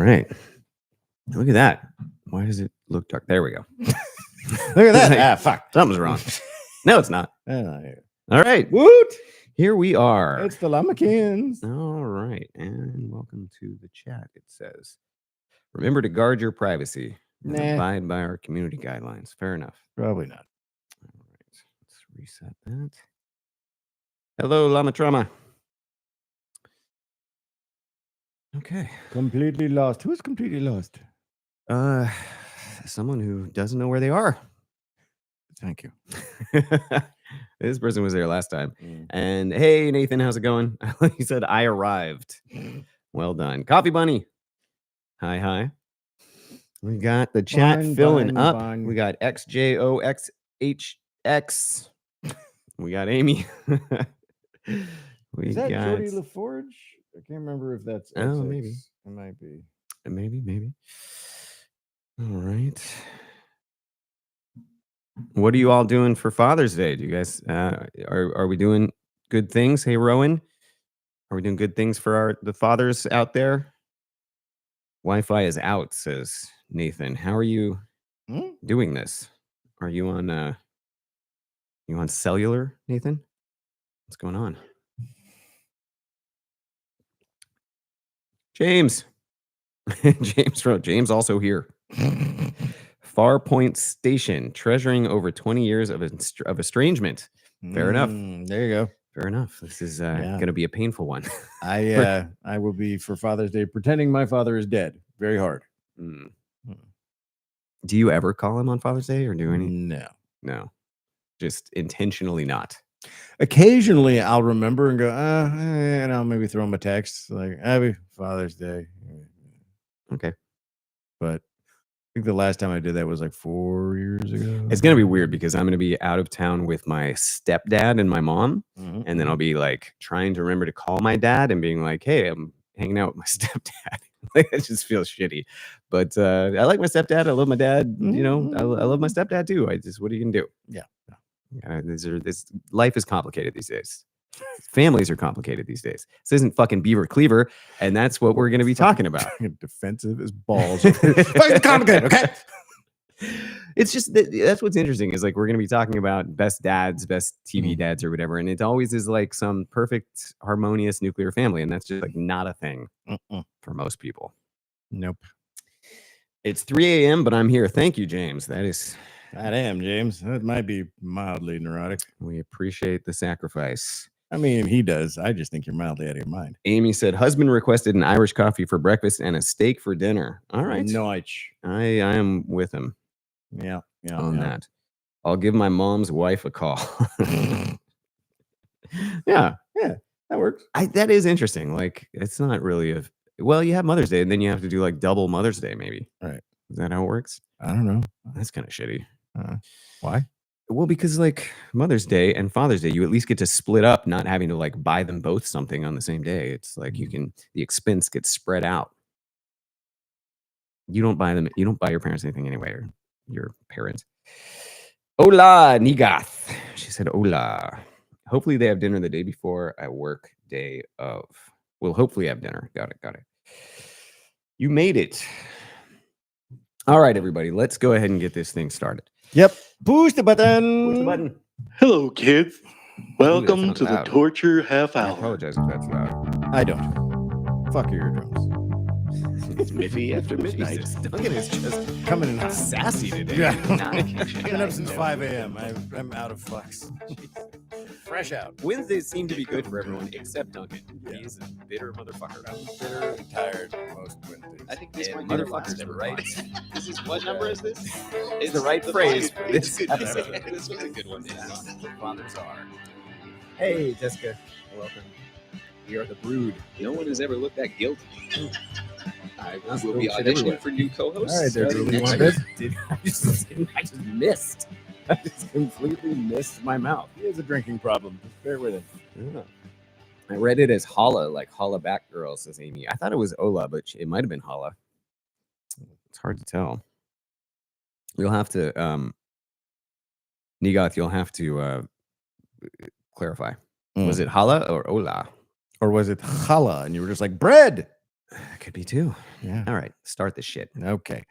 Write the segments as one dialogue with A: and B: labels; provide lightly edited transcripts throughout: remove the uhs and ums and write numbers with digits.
A: right. Look at that. Why does it look dark? There we go.
B: Look at that. Fuck.
A: Something's wrong. No, it's not.
B: All
A: All right.
B: Woot.
A: Here we are.
B: It's the Lamekins.
A: All right. And welcome to the chat. It says, remember to guard your privacy and abide by our community guidelines. Fair enough.
B: Probably not.
A: All right. Let's reset that. Hello, Lama Trauma. Okay.
B: Completely lost. Who's completely lost?
A: Someone who doesn't know where they are.
B: Thank you.
A: This person was there last time. And hey, Nathan, how's it going? He said, I arrived. Well done. Coffee Bunny. Hi. We got the chat filling up. We got XJOXHX. We got Amy.
B: Is that Jody LaForge? I can't remember if that's.
A: Oh, maybe.
B: It might be.
A: Maybe. All right. What are you all doing for Father's Day? Do you guys are we doing good things? Hey, Rowan, are we doing good things for the fathers out there? Wi-Fi is out, says Nathan. How are you doing this? Are you on cellular, Nathan? What's going on? James. James wrote, James also here. Farpoint Station, treasuring over 20 years of estrangement. Fair enough.
B: There you go.
A: Fair enough. This is going to be a painful one.
B: I will be for Father's Day pretending my father is dead. Very hard.
A: Do you ever call him on Father's Day or do any? No. Just intentionally not.
B: Occasionally I'll remember and go, and I'll maybe throw him a text like, happy Father's Day.
A: Okay.
B: But I think the last time I did that was like 4 years ago.
A: It's going to be weird because I'm going to be out of town with my stepdad and my mom. And then I'll be like trying to remember to call my dad and being like, hey, I'm hanging out with my stepdad. It just feels shitty. But I like my stepdad. I love my dad. You know, I love my stepdad too. What are you going to do?
B: Yeah.
A: Life is complicated these days. Families are complicated these days. This isn't fucking Beaver Cleaver, and that's what we're going to be talking about.
B: Defensive as balls. Fucking complicated, okay?
A: It's just that's what's interesting is like we're going to be talking about best dads, best TV dads, or whatever, and it always is like some perfect, harmonious nuclear family, and that's just like not a thing for most people.
B: Nope.
A: It's 3 a.m., but I'm here. Thank you, James.
B: I am, James. That might be mildly neurotic.
A: We appreciate the sacrifice.
B: I mean, he does. I just think you're mildly out of your mind.
A: Amy said, husband requested an Irish coffee for breakfast and a steak for dinner. All right. I am with him.
B: Yeah.
A: On that. I'll give my mom's wife a call. Yeah,
B: that works.
A: That is interesting. Like, it's not really well, you have Mother's Day, and then you have to do like double Mother's Day, maybe.
B: Right.
A: Is that how it works?
B: I don't know.
A: That's kind of shitty.
B: Why?
A: Well, because like Mother's Day and Father's Day, you at least get to split up, not having to like buy them both something on the same day. It's like the expense gets spread out. You don't buy your parents anything anyway, or your parents. Hola, Nigath. She said, hola. Hopefully they have dinner the day before a work day of. We'll hopefully have dinner. Got it. You made it. All right, everybody, let's go ahead and get this thing started.
B: Yep. Push the button.
C: Hello, kids. Welcome to the torture half hour.
A: I apologize if that's loud.
B: I don't. Fuck your eardrums.
C: It's Miffy after midnight.
A: Jesus, Duncan is just
B: coming in hot.
A: Sassy today.
B: Yeah. I've been up since 5 a.m. I'm out of fucks. Fresh out.
A: Wednesdays seem to be good for everyone except Duncan. Yeah. He's a bitter motherfucker.
B: I'm bitter and tired most Wednesdays.
C: I think this might
A: be motherfuckers,
C: right? This is what number is this?
A: It's the right phrase.
C: This was a good one.
A: Fathers are. Hey, Jessica. Welcome. We are the Brood.
C: No one has ever looked that guilty.
A: I
C: will be auditioning for new co-hosts.
B: All right, there, Drew. You want this?
A: I just missed. I just completely missed my mouth.
B: He has a drinking problem. Just bear with him.
A: Yeah. I read it as holla, like holla back girl, says Amy. I thought it was Ola, but it might have been holla. It's hard to tell. You'll have to, Nigath, you'll have to clarify. Was it holla or Ola?
B: Or was it challah? And you were just like, bread.
A: Could be too.
B: Yeah.
A: All right, start the shit.
B: Okay.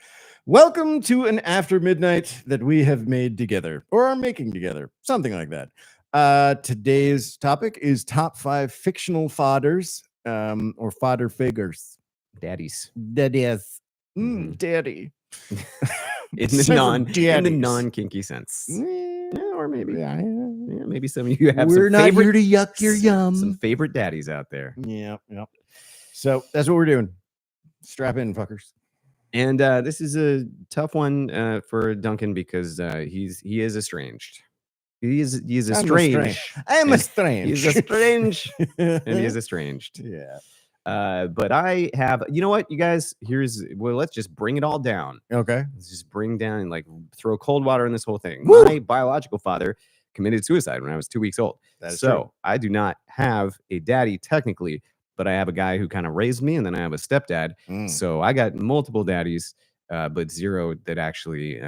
B: Welcome to an after midnight that we have made together or are making together, something like that. Today's topic is top 5 fictional fathers or father figures.
A: Daddies.
B: Daddies.
A: Mhm.
B: Daddy.
A: In
B: Several
A: the non kinky sense. Yeah, or maybe.
B: Yeah.
A: Yeah, maybe some of you have
B: We're
A: some
B: not
A: favorite,
B: here to yuck your
A: some
B: yum.
A: favorite daddies out there.
B: Yeah. So that's what we're doing. Strap in, fuckers.
A: And this is a tough one for Duncan because he is estranged. He is estranged.
B: I'm
A: and
B: estranged.
A: He's estranged. And he is estranged.
B: Yeah.
A: But I have, you know what, you guys, let's just bring it all down.
B: Okay.
A: Let's just bring down and like throw cold water in this whole thing.
B: Woo!
A: My biological father committed suicide when I was 2 weeks old.
B: That is
A: so
B: true.
A: I do not have a daddy technically, but I have a guy who kind of raised me, and then I have a stepdad. So I got multiple daddies, but zero that actually,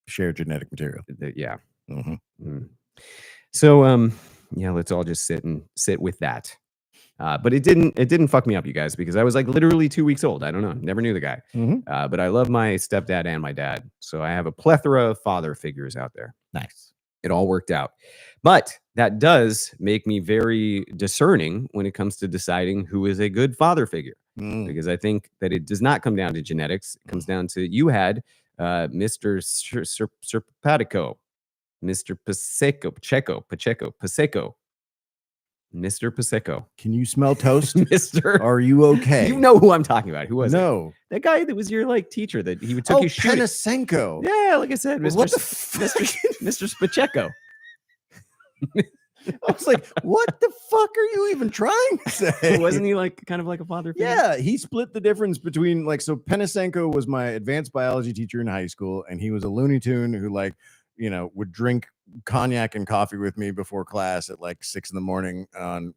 B: Share genetic material.
A: yeah.
B: Mm-hmm.
A: So yeah, let's all just sit with that. But it didn't fuck me up, you guys, because I was like literally 2 weeks old. I don't know, never knew the guy. But I love my stepdad and my dad, so I have a plethora of father figures out there.
B: Nice.
A: It all worked out, but that does make me very discerning when it comes to deciding who is a good father figure, because I think that it does not come down to genetics. It comes down to you had Mr. Serpatico, Mr. Pacheco. Mr. Pacheco.
B: Can you smell toast?
A: Mr.
B: Are you okay?
A: You know who I'm talking about. Who was it?
B: No.
A: That guy that was your like teacher that he took you shooting.
B: Penisenko.
A: Yeah, like I said, Mr.
B: What the
A: Mr. Pacheco.
B: I was like, what the fuck are you even trying to say?
A: Wasn't he like kind of like a father figure?
B: Yeah, he split the difference between so Penisenko was my advanced biology teacher in high school, and he was a Looney Tune who would drink cognac and coffee with me before class at like 6 a.m. on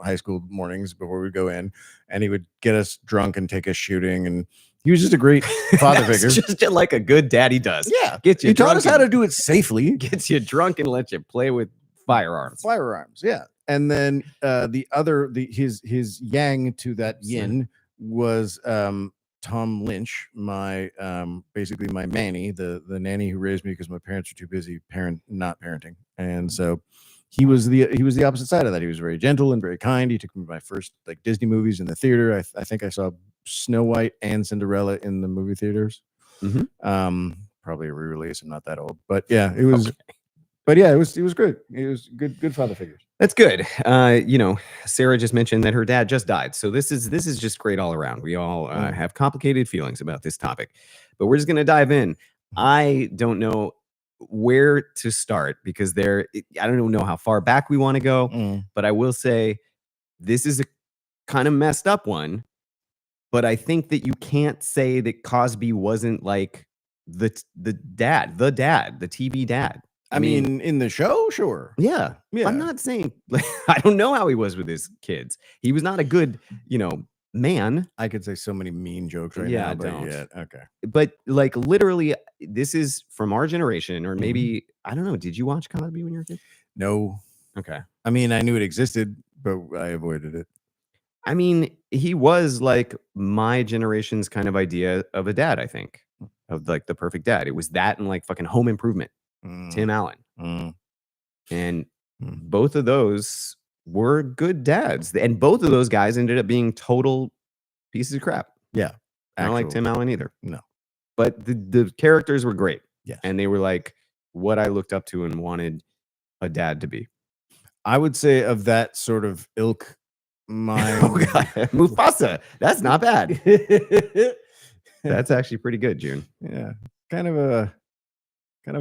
B: high school mornings before we go in, and he would get us drunk and take us shooting, and he was just a great father figure.
A: Just like a good daddy does.
B: Yeah,
A: Gets you.
B: He taught us how to do it safely.
A: Gets you drunk and lets you play with firearms.
B: Yeah. And then his yang to that yin was Tom Lynch, my basically my nanny, the nanny who raised me because my parents were too busy not parenting, and so he was the opposite side of that. He was very gentle and very kind. He took me to my first like Disney movies in the theater. I think I saw Snow White and Cinderella in the movie theaters. Probably a re-release. I'm not that old, but yeah, it was. Okay. But yeah, it was good. It was good father figures.
A: That's good. Sarah just mentioned that her dad just died. So this is just great all around. We all have complicated feelings about this topic, but we're just going to dive in. I don't know where to start because I don't know how far back we want to go, but I will say this is a kind of messed up one, but I think that you can't say that Cosby wasn't like the dad, the TV dad.
B: I mean, in the show, sure.
A: Yeah. I'm not saying I don't know how he was with his kids. He was not a good, man.
B: I could say so many mean jokes right now. Okay.
A: But like literally, this is from our generation, or maybe I don't know. Did you watch Cosby when you were a kid?
B: No.
A: Okay.
B: I mean, I knew it existed, but I avoided it.
A: I mean, he was like my generation's kind of idea of a dad, I think, of like the perfect dad. It was that and like fucking Home Improvement. Tim Allen. And both of those were good dads, and both of those guys ended up being total pieces of crap.
B: Yeah,
A: I don't like Tim Allen either.
B: No,
A: but the characters were great.
B: Yeah,
A: and they were like what I looked up to and wanted a dad to be.
B: I would say of that sort of ilk.
A: Mufasa. That's not bad. That's actually pretty good, June.
B: Yeah, kind of a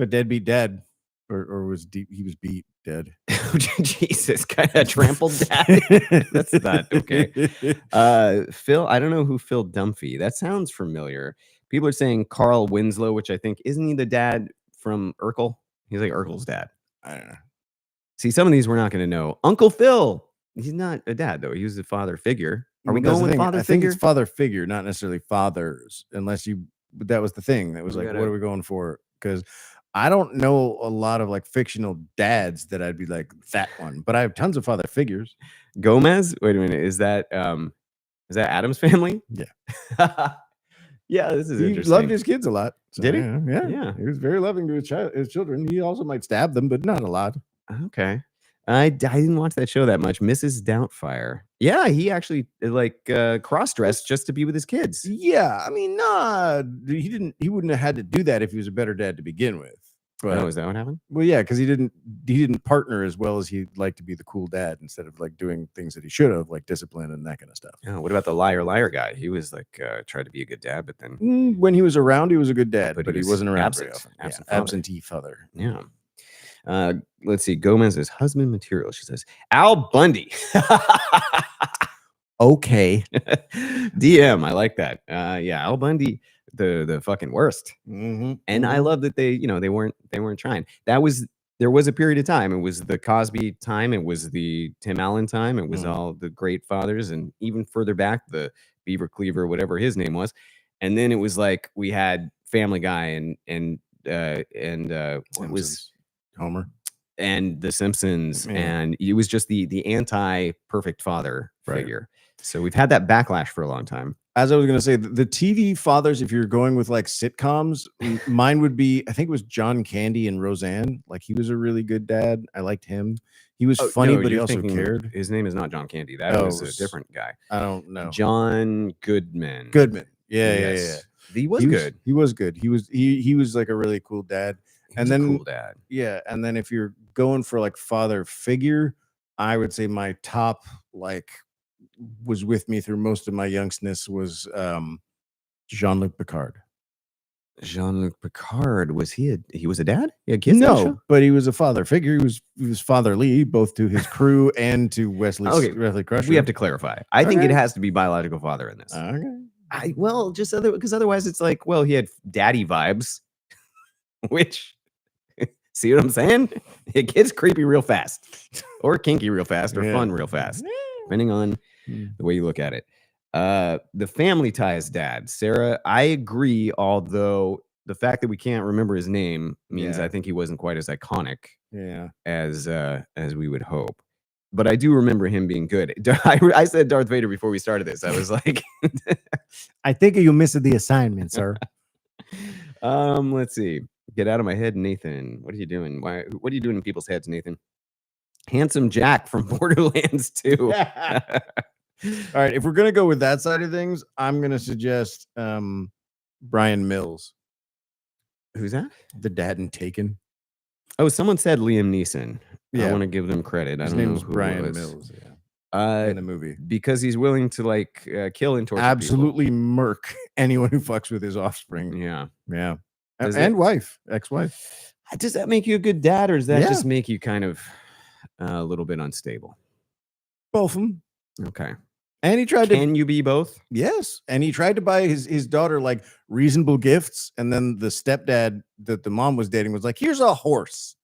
B: deadbeat dad, or was he was beat dead.
A: Jesus, kind of trampled dad. That's not okay. Phil, I don't know who Phil Dunphy. That sounds familiar. People are saying Carl Winslow, which I think isn't he the dad from Urkel? He's like Urkel's dad.
B: I don't know.
A: See, some of these we're not going to know. Uncle Phil. He's not a dad though. He was a father figure. Are we going with father figure?
B: I think it's father figure, not necessarily fathers, unless you. But that was the thing. That was like, what are we going for? Because I don't know a lot of like fictional dads that I'd be like that one, but I have tons of father figures.
A: Gomez? Wait a minute. Is that Is that Adam's family?
B: Yeah.
A: Yeah, this is
B: He
A: interesting.
B: loved his kids a lot. So,
A: Did he?
B: Yeah. He was very loving to his children. He also might stab them, but not a lot.
A: Okay. I didn't watch that show that much. Mrs. Doubtfire. Yeah, he actually cross-dressed just to be with his kids.
B: Yeah, I mean, nah, he wouldn't have had to do that if he was a better dad to begin with. But,
A: Oh, is that what happened?
B: Well, yeah, because he didn't partner as well as he'd like to be the cool dad instead of like doing things that he should have, like discipline and that kind of stuff.
A: Oh, what about the liar guy? He was like tried to be a good dad, but then
B: When he was around, he was a good dad,
A: But
B: but
A: he
B: he
A: was
B: wasn't around
A: absent-
B: very often.
A: absent
B: Yeah,
A: father.
B: absentee father.
A: yeah. Let's see. Gomez is husband material. She says Al Bundy.
B: Okay.
A: DM. I like that. Yeah, Al Bundy, the fucking worst.
B: Mm-hmm.
A: And I love that they weren't trying. There was a period of time. It was the Cosby time. It was the Tim Allen time. It was all the great fathers, and even further back, the Beaver Cleaver, whatever his name was. And then it was like we had Family Guy and what was
B: Homer
A: and The Simpsons,
B: Yeah.
A: and it was just the anti-perfect father
B: Right.
A: figure. So we've had that backlash for a long time.
B: As I was going to say, the TV fathers, if you're going with like sitcoms, mine would be, I think it was John Candy and Roseanne. Like he was a really good dad. I liked him. He was funny,
A: No,
B: but he
A: you're
B: also
A: thinking-
B: cared.
A: His name is not John Candy. That
B: Oh,
A: was
B: it
A: a
B: was-
A: different guy.
B: I don't know.
A: John Goodman.
B: Goodman. Yeah,
A: Yes. He was
B: He
A: good.
B: He was good. He was like a really cool dad.
A: He was a cool dad.
B: Yeah, and then if you're going for like father figure, I would say my top like was with me through most of my youngsness was Jean-Luc Picard.
A: Jean-Luc Picard, he was a dad? He had kids? on the
B: No,
A: show?
B: but he was a father figure. He was fatherly both to his crew and to Wesley Crusher.
A: We have to clarify. I think it
B: Okay.
A: has to be biological father in this.
B: Okay.
A: Because otherwise it's like, well, he had daddy vibes, which see what I'm saying? It gets creepy real fast, or kinky real fast, or
B: Yeah.
A: fun real fast, depending on the way you look at it. The Family Ties dad, Sarah, I agree, although the fact that we can't remember his name means
B: Yeah.
A: I think he wasn't quite as iconic
B: Yeah.
A: as we would hope. But I do remember him being good. I said Darth Vader before we started this. I was like,
B: I think you missed the assignment, sir.
A: let's see. Get out of my head, Nathan. What are you doing? What are you doing in people's heads, Nathan? Handsome Jack from Borderlands 2.
B: All right, if we're gonna go with that side of things, I'm gonna suggest Brian Mills,
A: Who's that?
B: the dad in Taken.
A: Oh, someone said Liam Neeson. I
B: Yeah.
A: want to give them credit.
B: His
A: I don't
B: name
A: know
B: was
A: who it
B: Brian
A: was.
B: Mills. Yeah, in the movie.
A: Because he's willing to like kill and torture people.
B: Absolutely murk anyone who fucks with his offspring.
A: Yeah.
B: Yeah,
A: Does
B: and
A: it-
B: wife, ex-wife.
A: Does that make you a good dad, or does that
B: Yeah.
A: just make you kind of a little bit unstable?
B: Both of them.
A: Okay.
B: And he tried to.
A: Can you be both?
B: Yes, and he tried to buy his daughter like reasonable gifts, and then the stepdad that the mom was dating was like, "Here's a horse."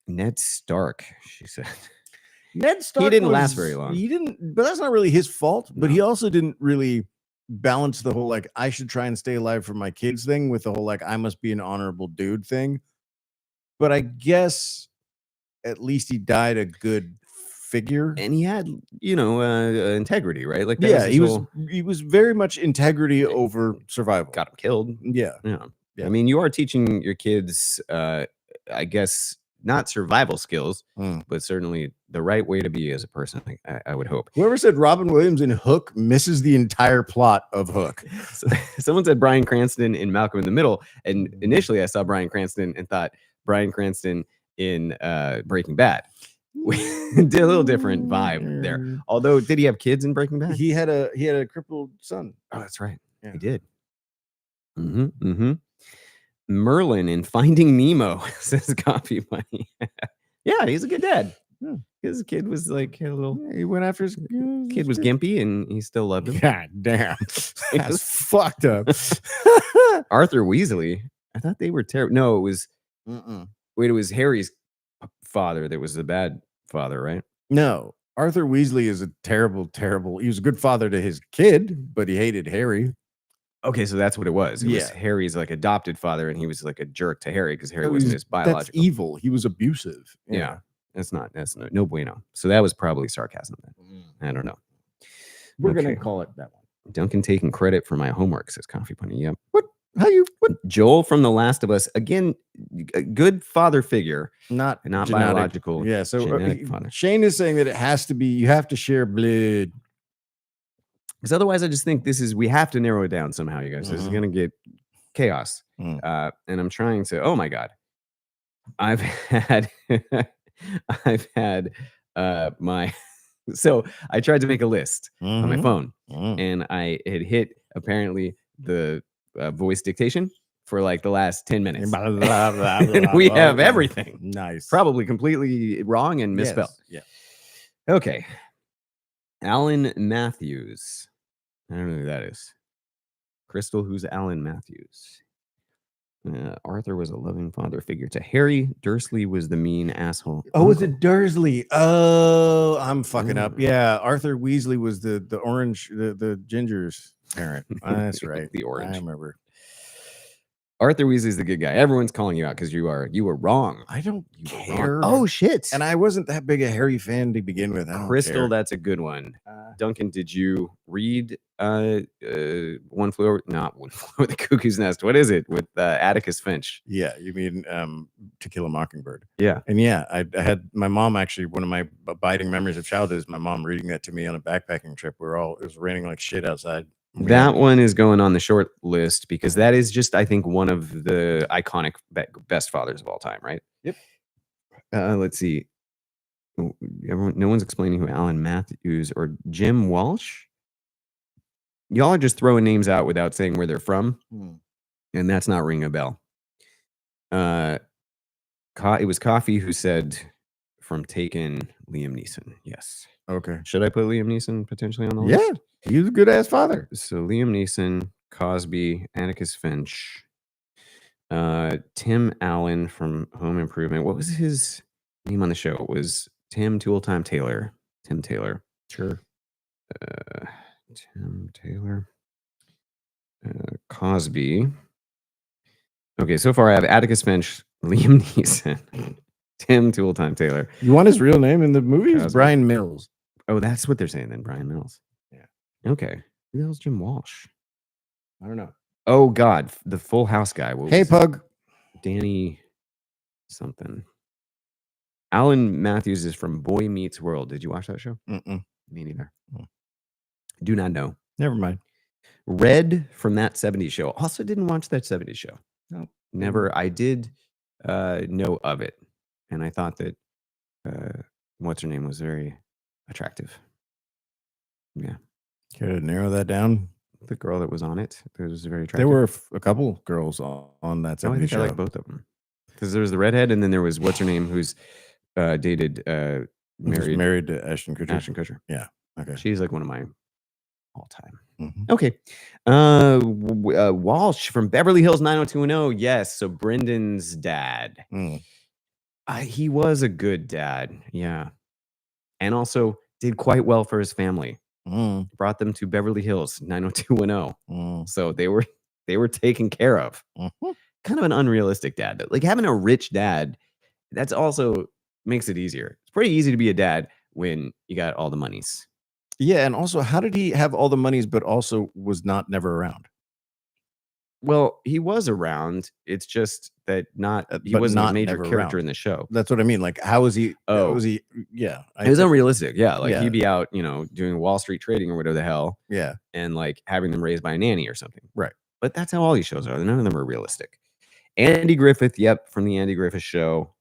A: Ned Stark, she said.
B: Ned Stark
A: didn't last very long.
B: He didn't, but that's not really his fault. But
A: No.
B: he also didn't really balance the whole like I should try and stay alive for my kids thing with the whole like I must be an honorable dude thing. But I guess at least he died a good figure.
A: And he had, integrity, right? Like that
B: Yeah,
A: his
B: he was
A: whole-
B: he was very much integrity over survival.
A: got him killed.
B: Yeah.
A: Yeah.
B: Yeah.
A: I mean, you are teaching your kids, I guess, not survival skills, but certainly the right way to be as a person, I would hope.
B: Whoever said Robin Williams in Hook misses the entire plot of Hook.
A: So, someone said Bryan Cranston in Malcolm in the Middle. And initially I saw Bryan Cranston and thought Bryan Cranston in Breaking Bad. Did a little different vibe there. Although, did he have kids in Breaking Bad?
B: He had a crippled son.
A: Oh, that's right.
B: Yeah.
A: He did. Merlin in Finding Nemo says copy money. Yeah, he's a good dad.
B: Yeah.
A: His kid was like had a little
B: He went after his
A: kid was gimpy and he still loved him.
B: God damn. That's fucked up.
A: Arthur Weasley. I thought they were terrible. No, it was it was Harry's father that was the bad father, right?
B: No. Arthur Weasley is a terrible. He was a good father to his kid, but he hated Harry.
A: Okay, so that's what it was. It was
B: Yeah.
A: Harry's like adopted father, and he was like a jerk to Harry because Harry wasn't his
B: That's
A: biological.
B: evil. He was abusive.
A: Yeah. That's no bueno. So that was probably sarcasm then. I don't know.
B: We're
A: Okay.
B: gonna call it that one.
A: Duncan taking credit for my homework, says Coffee Bunny. Yep.
B: What?
A: Joel from The Last of Us. Again, a good father figure.
B: Not
A: Not
B: genetic.
A: biological.
B: Yeah. So
A: genetic father.
B: Shane is saying that it has to be. You have to share blood.
A: Because otherwise, I just think we have to narrow it down somehow, you guys. This is going to get chaos. And I'm trying to, oh my God. I've had my, so I tried to make a list on my phone and I had hit apparently the voice dictation for like the last 10 minutes. And we have everything.
B: Nice.
A: Probably completely wrong and misspelled.
B: Yes.
A: Yeah. Okay. Alan Matthews. I don't know who that is. Crystal, who's Alan Matthews? Arthur was a loving father figure to Harry. Dursley was the mean asshole.
B: Oh, was it Dursley? Oh, I'm fucking up. Yeah, Arthur Weasley was the orange, the ginger's parent. That's right.
A: The orange.
B: I remember.
A: Arthur Weasley's the good guy. Everyone's calling you out because you were wrong.
B: I don't care.
A: Oh shit!
B: And I wasn't that big a Harry fan to begin with.
A: Crystal, that's a good one. Duncan, did you read One Flew Over the Cuckoo's Nest? What is it with Atticus Finch?
B: Yeah, you mean To Kill a Mockingbird?
A: Yeah,
B: and yeah, I had my mom actually. One of my abiding memories of childhood is my mom reading that to me on a backpacking trip. It was raining like shit outside.
A: That one is going on the short list because that is just, I think, one of the iconic best fathers of all time, right?
B: Yep.
A: Let's see. No one's explaining who Alan Matthews or Jim Walsh. Y'all are just throwing names out without saying where they're from, and that's not ringing a bell. It was Coffee who said from Taken, Liam Neeson. Yes.
B: Okay.
A: Should I put Liam Neeson potentially on the list?
B: Yeah, he's a good ass father.
A: So Liam Neeson, Cosby, Atticus Finch, Tim Allen from Home Improvement. What was his name on the show? It was Tim Tooltime Taylor. Tim Taylor.
B: Sure.
A: Tim Taylor. Cosby. Okay, so far I have Atticus Finch, Liam Neeson, Tim Tooltime Taylor.
B: You want his real name in the movie? It's Brian Mills.
A: Oh, that's what they're saying then, Brian Mills.
B: Yeah.
A: Okay. Who the hell's Jim Walsh?
B: I don't know.
A: Oh, God. The Full House guy.
B: Hey, Pug.
A: Danny something. Alan Matthews is from Boy Meets World. Did you watch that show?
B: Me
A: neither. Do not know.
B: Never mind.
A: Red from That 70s Show. Also didn't watch That 70s Show.
B: No.
A: Never. I did know of it. And I thought that what's her name was very attractive. Yeah.
B: Care to narrow that down?
A: The girl that was on it was very attractive.
B: There were a couple girls on that 70s show.
A: I like both of them. Because there was the redhead, and then there was what's her name, who's married
B: to Ashton Kutcher.
A: Ashton Kutcher.
B: Yeah. Okay.
A: She's like one of my all time.
B: Okay.
A: Walsh from Beverly Hills 90210. Yes. So Brendan's dad. He was a good dad. Yeah. And also did quite well for his family. Brought them to Beverly Hills 90210. So they were taken care of. Kind of an unrealistic dad. Like having a rich dad, that's also makes it easier. It's pretty easy to be a dad when you got all the monies.
B: Yeah, and also, how did he have all the monies but also was never around?
A: Well, he was around. It's just that he wasn't a major character in the show.
B: That's what I mean. Like, how was he? Was he? Yeah,
A: it was unrealistic. Yeah, like he'd be out, doing Wall Street trading or whatever the hell.
B: Yeah,
A: and like having them raised by a nanny or something.
B: Right.
A: But that's how all these shows are. None of them are realistic. Andy Griffith, yep, from the Andy Griffith Show.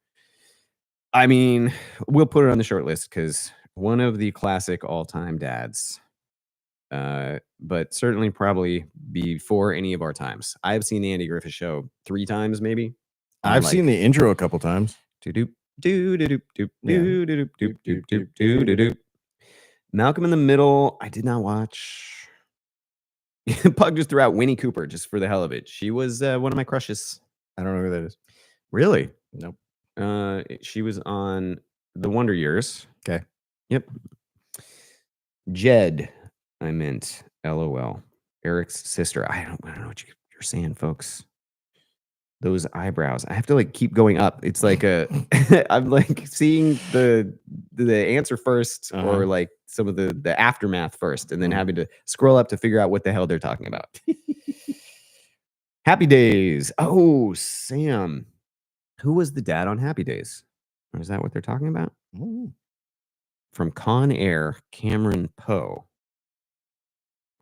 A: I mean, we'll put it on the short list because one of the classic all-time dads. But certainly probably before any of our times. I've seen the Andy Griffith Show 3 times, maybe.
B: I've seen the intro a couple times.
A: Malcolm in the Middle, I did not watch. Pug just threw out Winnie Cooper just for the hell of it. She was one of my crushes.
B: I don't know who that is.
A: Really?
B: Nope.
A: She was on The Wonder Years.
B: Okay.
A: Yep. Jed, I meant LOL. Eric's sister. I don't know what you're saying, folks. Those eyebrows. I have to like keep going up. It's like a I'm like seeing the answer first or like some of the aftermath first and then having to scroll up to figure out what the hell they're talking about. Happy Days. Oh, Sam. Who was the dad on Happy Days? Or is that what they're talking about? From Con Air, Cameron Poe.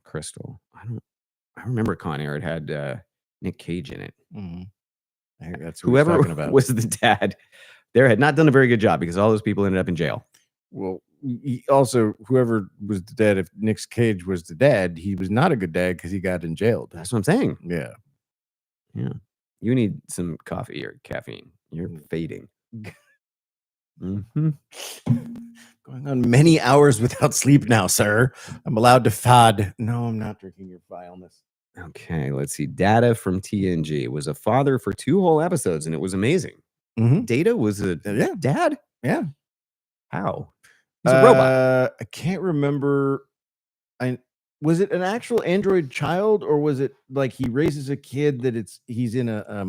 A: Crystal. I remember Con Air. It had Nick Cage in it.
B: I think that's what
A: Whoever
B: talking about.
A: was the dad there had not done a very good job because all those people ended up in jail.
B: Well, also, whoever was the dad, if Nick Cage was the dad, he was not a good dad because he got in jailed.
A: That's what I'm saying.
B: Yeah.
A: Yeah. You need some coffee or caffeine. You're fading.
B: Going on many hours without sleep now, sir. I'm allowed to fad. No, I'm not drinking your vileness.
A: Okay, let's see. Data from TNG was a father for 2 whole episodes, and it was amazing. Data was a dad?
B: Yeah.
A: How? He's a robot.
B: I can't remember. Was it an actual android child, or was it like he raises a kid that he's in a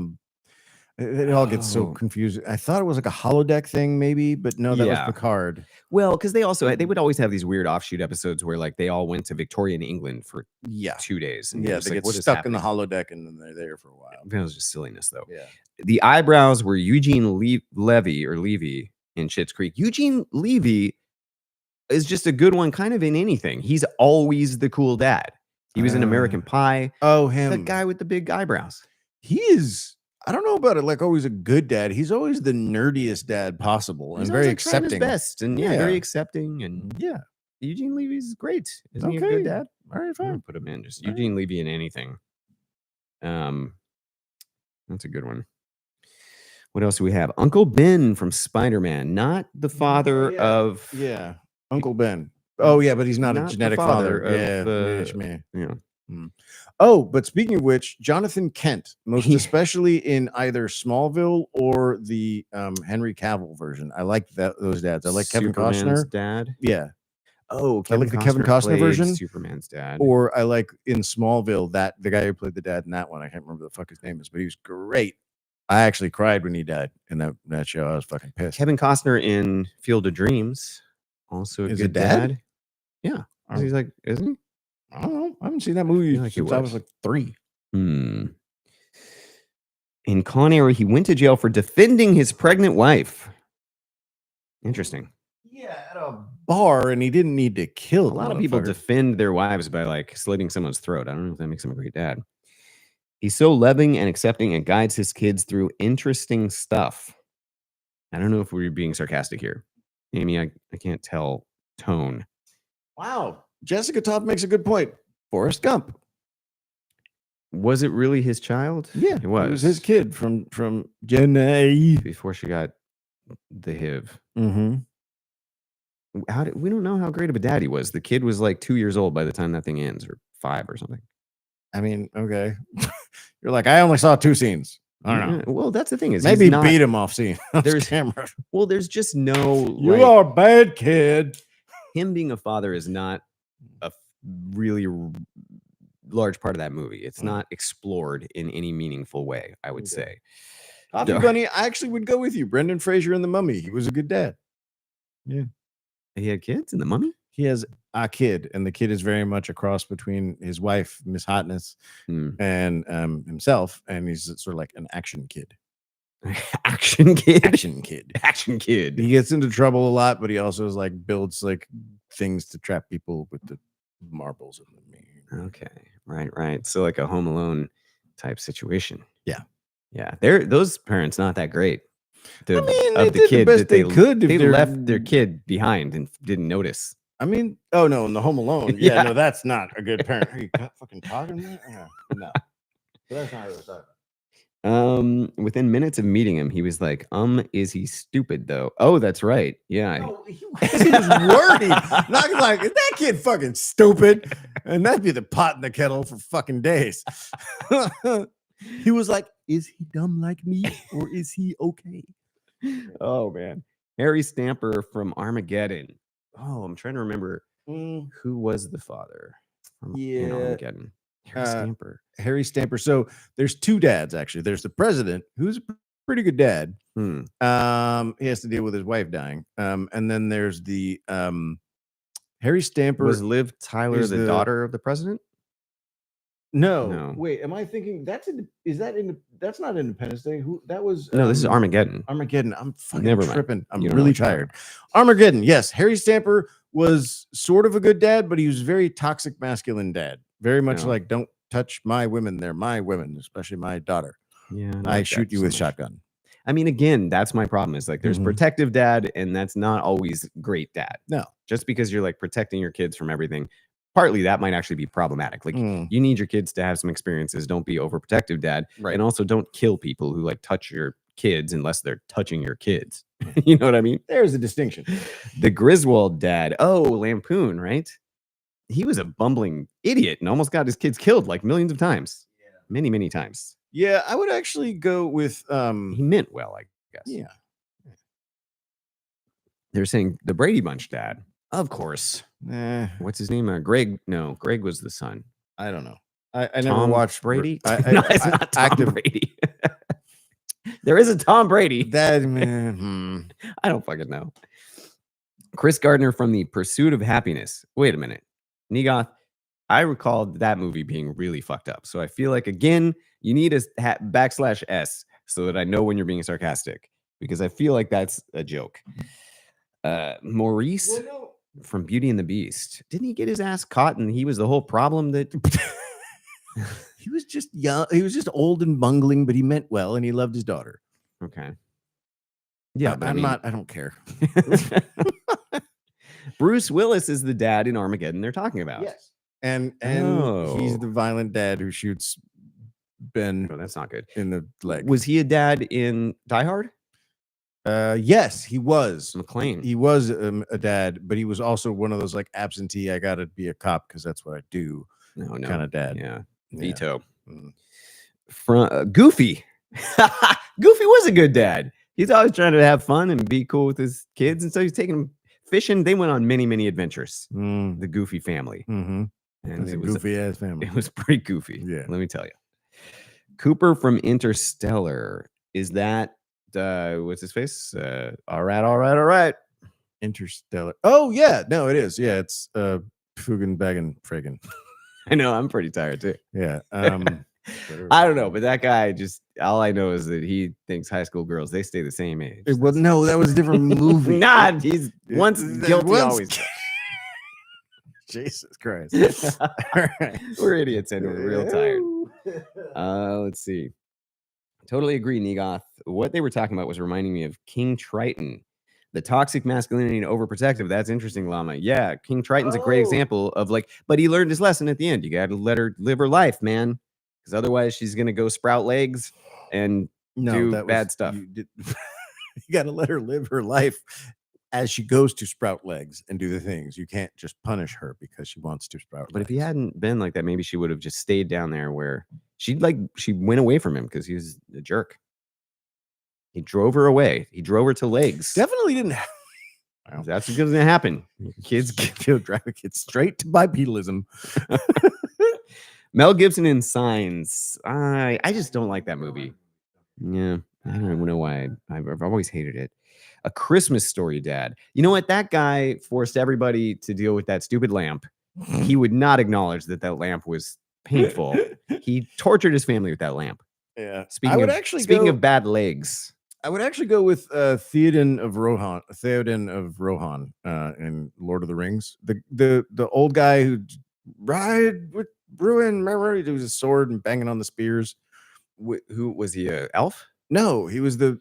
B: it all gets so confusing. I thought it was like a holodeck thing, maybe, but no, that was Picard.
A: Well, because they would always have these weird offshoot episodes where like they all went to Victorian England for 2 days. And
B: They
A: like,
B: get stuck in the holodeck and then they're there for a while.
A: That was just silliness, though.
B: Yeah.
A: The eyebrows were Eugene Levy in Schitt's Creek. Eugene Levy is just a good one, kind of in anything. He's always the cool dad. He was in American Pie.
B: Oh, him,
A: the guy with the big eyebrows.
B: He is. I don't know about it. Like always a good dad. He's always the nerdiest dad possible, and very accepting.
A: His best, and very accepting, and Eugene Levy's great. Isn't he a good dad?
B: All right, fine.
A: Put him in. Just Eugene Levy in anything. That's a good one. What else do we have? Uncle Ben from Spider-Man, not the father of
B: Uncle Ben. Oh yeah, but he's not a genetic father. Oh, but speaking of which, Jonathan Kent, most especially in either Smallville or the Henry Cavill version. I like those dads. I like Kevin Costner.
A: Dad.
B: Yeah.
A: Oh,
B: I like the Kevin Costner version.
A: Superman's dad.
B: Or I like in Smallville the guy who played the dad in that one. I can't remember the fuck his name is, but he was great. I actually cried when he died in that show. I was fucking pissed.
A: Kevin Costner in Field of Dreams, also a good dad. Yeah, he's like, isn't he?
B: I don't know. I haven't seen that movie since I was like 3.
A: In Con Air, he went to jail for defending his pregnant wife. Interesting.
B: Yeah, at a bar, and he didn't need to kill.
A: A lot of people defend their wives by like slitting someone's throat. I don't know if that makes him a great dad. He's so loving and accepting and guides his kids through interesting stuff. I don't know if we're being sarcastic here. Amy, I can't tell tone.
B: Wow. Jessica Todd makes a good point. Forrest Gump.
A: Was it really his child?
B: Yeah,
A: it was.
B: It was his kid from Jenny
A: before she got the HIV.
B: Mm-hmm.
A: We don't know how great of a dad he was. The kid was like 2 years old by the time that thing ends, or 5 or something.
B: I mean, okay. You're like, I only saw 2 scenes. I don't know.
A: Well, that's the thing is
B: maybe beat him off scene.
A: There's camera. Well, there's just no.
B: You are a bad kid.
A: Him being a father is not a really large part of that movie. It's not explored in any meaningful way, I would say.
B: Coffee Bunny, I actually would go with you. Brendan Fraser in The Mummy. He was a good dad. Yeah.
A: He had kids in The Mummy?
B: He has a kid, and the kid is very much a cross between his wife, Miss Hotness, and himself, and he's sort of like an action kid.
A: Action kid?
B: Action kid.
A: Action kid.
B: He gets into trouble a lot, but he also is like builds like things to trap people with the marbles.
A: Okay. Right. So like a Home Alone type situation.
B: Yeah.
A: Those parents not that great.
B: They did the best they could.
A: They left their kid behind and didn't notice.
B: I mean, oh no, in the Home Alone. Yeah, no, that's not a good parent. Are you fucking talking to me? No. That's not what I was talking.
A: Within minutes of meeting him, he was like, is he stupid though? Oh, that's right. Yeah.
B: No, he was worried. Not like, is that kid fucking stupid? And that'd be the pot in the kettle for fucking days. He was like, is he dumb like me or is he okay?
A: Oh man. Harry Stamper from Armageddon. Oh, I'm trying to remember who was the father from in Armageddon. Harry Stamper.
B: Harry Stamper. So there's two dads actually. There's the president, who's a pretty good dad.
A: Hmm.
B: He has to deal with his wife dying. And then there's the Harry Stamper.
A: Was Liv Tyler
B: is
A: the daughter of the president?
B: No. Wait, am I thinking that's that's not Independence Day? Who that was?
A: No, this is Armageddon.
B: Armageddon. I'm fucking
A: Never mind.
B: tripping. I'm
A: You don't know
B: really
A: what you're talking
B: tired. Armageddon. Yes, Harry Stamper was sort of a good dad, but he was very toxic masculine dad. Very much
A: No.
B: like, don't touch my women. They're my women, especially my daughter.
A: Yeah, don't
B: I
A: like
B: shoot
A: that
B: you
A: so
B: with
A: much.
B: shotgun.
A: I mean, again, that's my problem. Is like there's
B: Mhm.
A: protective dad, and that's not always great dad.
B: No.
A: Just because you're like protecting your kids from everything, partly that might actually be problematic. Like
B: Mm.
A: you need your kids to have some experiences. Don't be overprotective, dad.
B: Right.
A: And also don't kill people who like touch your kids unless they're touching your kids. You know what I mean?
B: There's a distinction.
A: The Griswold dad. Oh, Lampoon, right? He was a bumbling idiot and almost got his kids killed like millions of times.
B: Yeah.
A: Many, many times.
B: Yeah, I would actually go with
A: He meant well, I guess.
B: yeah.
A: They're saying the Brady Bunch dad. Of course. What's his name? Greg. No, Greg was the son.
B: I don't know. I never
A: Tom
B: watched
A: Brady.
B: I,
A: No, it's not Tom Brady. There is a Tom Brady.
B: That man.
A: I don't fucking know. Chris Gardner from The Pursuit of Happiness. Wait a minute. Nigoth, I recall that movie being really fucked up. So I feel like, again, you need a /S so that I know when you're being sarcastic, because I feel like that's a joke. Maurice from Beauty and the Beast. Didn't he get his ass caught and he was the whole problem? That
B: He was just young. He was just old and bungling, but he meant well and he loved his daughter.
A: Okay. Yeah, but
B: I'm not. I don't care.
A: Bruce Willis is the dad in Armageddon they're talking about.
B: Yes. And
A: Oh.
B: he's the violent dad who shoots Ben
A: No, that's not good.
B: in the leg.
A: Was he a dad in Die Hard?
B: Yes, he was.
A: McClane.
B: He was a dad, but he was also one of those like absentee. I gotta be a cop because that's what I do.
A: No,
B: kind of dad.
A: Yeah.
B: Yeah.
A: Veto.
B: Mm.
A: From Goofy. Goofy was a good dad. He's always trying to have fun and be cool with his kids, and so he's taking them fishing. They went on many, many adventures.
B: Mm.
A: The Goofy family,
B: Mm-hmm.
A: and
B: That's
A: it
B: a
A: was
B: goofy ass family.
A: It was pretty goofy.
B: Yeah.
A: Let me tell you. Cooper from Interstellar. Is that what's his face? All right.
B: Interstellar. Oh yeah, no, it is. Yeah, it's Fugen Baggin Friggin.
A: I know. I'm pretty tired too.
B: Yeah.
A: I don't know, but that guy just all I know is that he thinks high school girls they stay the same age.
B: Well, no, that was a different movie.
A: Nah, he's once guilty, always.
B: Jesus Christ. All right.
A: We're idiots and we're real tired. Let's see. Totally agree, Nigoth. What they were talking about was reminding me of King Triton. The toxic masculinity and overprotective. That's interesting, Llama. Yeah, King Triton's a great example of like, but he learned his lesson at the end. You got to let her live her life, man. Because otherwise she's going to go sprout legs and do bad stuff.
B: You got to let her live her life as she goes to sprout legs and do the things. You can't just punish her because she wants to sprout
A: But
B: legs.
A: if he hadn't been like that, maybe she would have just stayed down there where she went away from him because he was a jerk. He drove her away. He drove her to legs.
B: Definitely didn't have.
A: Well, that's what's going to happen.
B: Kids drive a kid straight to bipedalism.
A: Mel Gibson in Signs. I just don't like that movie. Yeah, I don't even know why. I've always hated it. A Christmas Story dad. You know what? That guy forced everybody to deal with that stupid lamp. He would not acknowledge that lamp was painful. He tortured his family with that lamp.
B: Yeah.
A: Speaking of bad legs.
B: I would actually go with Theoden of Rohan in Lord of the Rings. The old guy who ride with ruin. Remember, he was a sword and banging on the spears.
A: Who was he? A elf?
B: No, he was the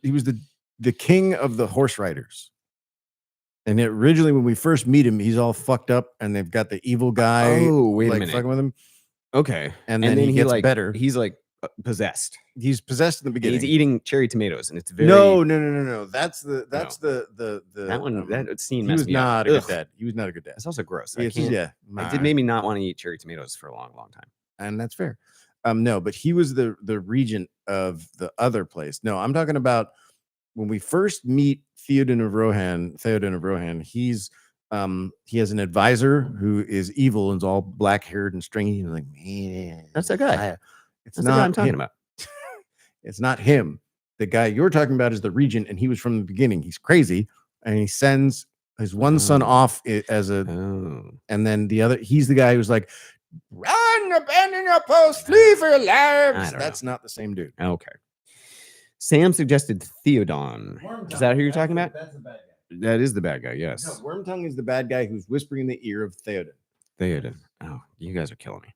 B: king of the horse riders. And originally, when we first meet him, he's all fucked up, and they've got the evil guy.
A: Oh, wait a minute.
B: Fucking with him.
A: Okay,
B: and then he gets
A: like
B: better.
A: He's like possessed.
B: He's possessed in the beginning.
A: He's eating cherry tomatoes, and it's very
B: no. That's the
A: that one. That scene
B: he was
A: messed me
B: not
A: up.
B: a good dad. He was not a good dad.
A: It's also gross.
B: It
A: did made me not want to eat cherry tomatoes for a long, long time.
B: And that's fair. No, but he was the regent of the other place. No, I'm talking about when we first meet Theoden of Rohan. He's he has an advisor who is evil and is all black haired and stringy. He's like, man,
A: That's that guy.
B: It's
A: That's the guy I'm
B: not
A: talking
B: him.
A: about.
B: It's not him. The guy you're talking about is the regent, and he was from the beginning. He's crazy, and he sends his one son off as a, and then the other. He's the guy who's like, run, abandon your post, flee for your lives. That's not the same dude.
A: Okay. Sam suggested Theodon. Is that who you're talking about?
B: That's the bad guy.
A: That is the bad guy. Yes.
B: No, Wormtongue is the bad guy who's whispering in the ear of Theoden.
A: Theoden. Oh, you guys are killing me.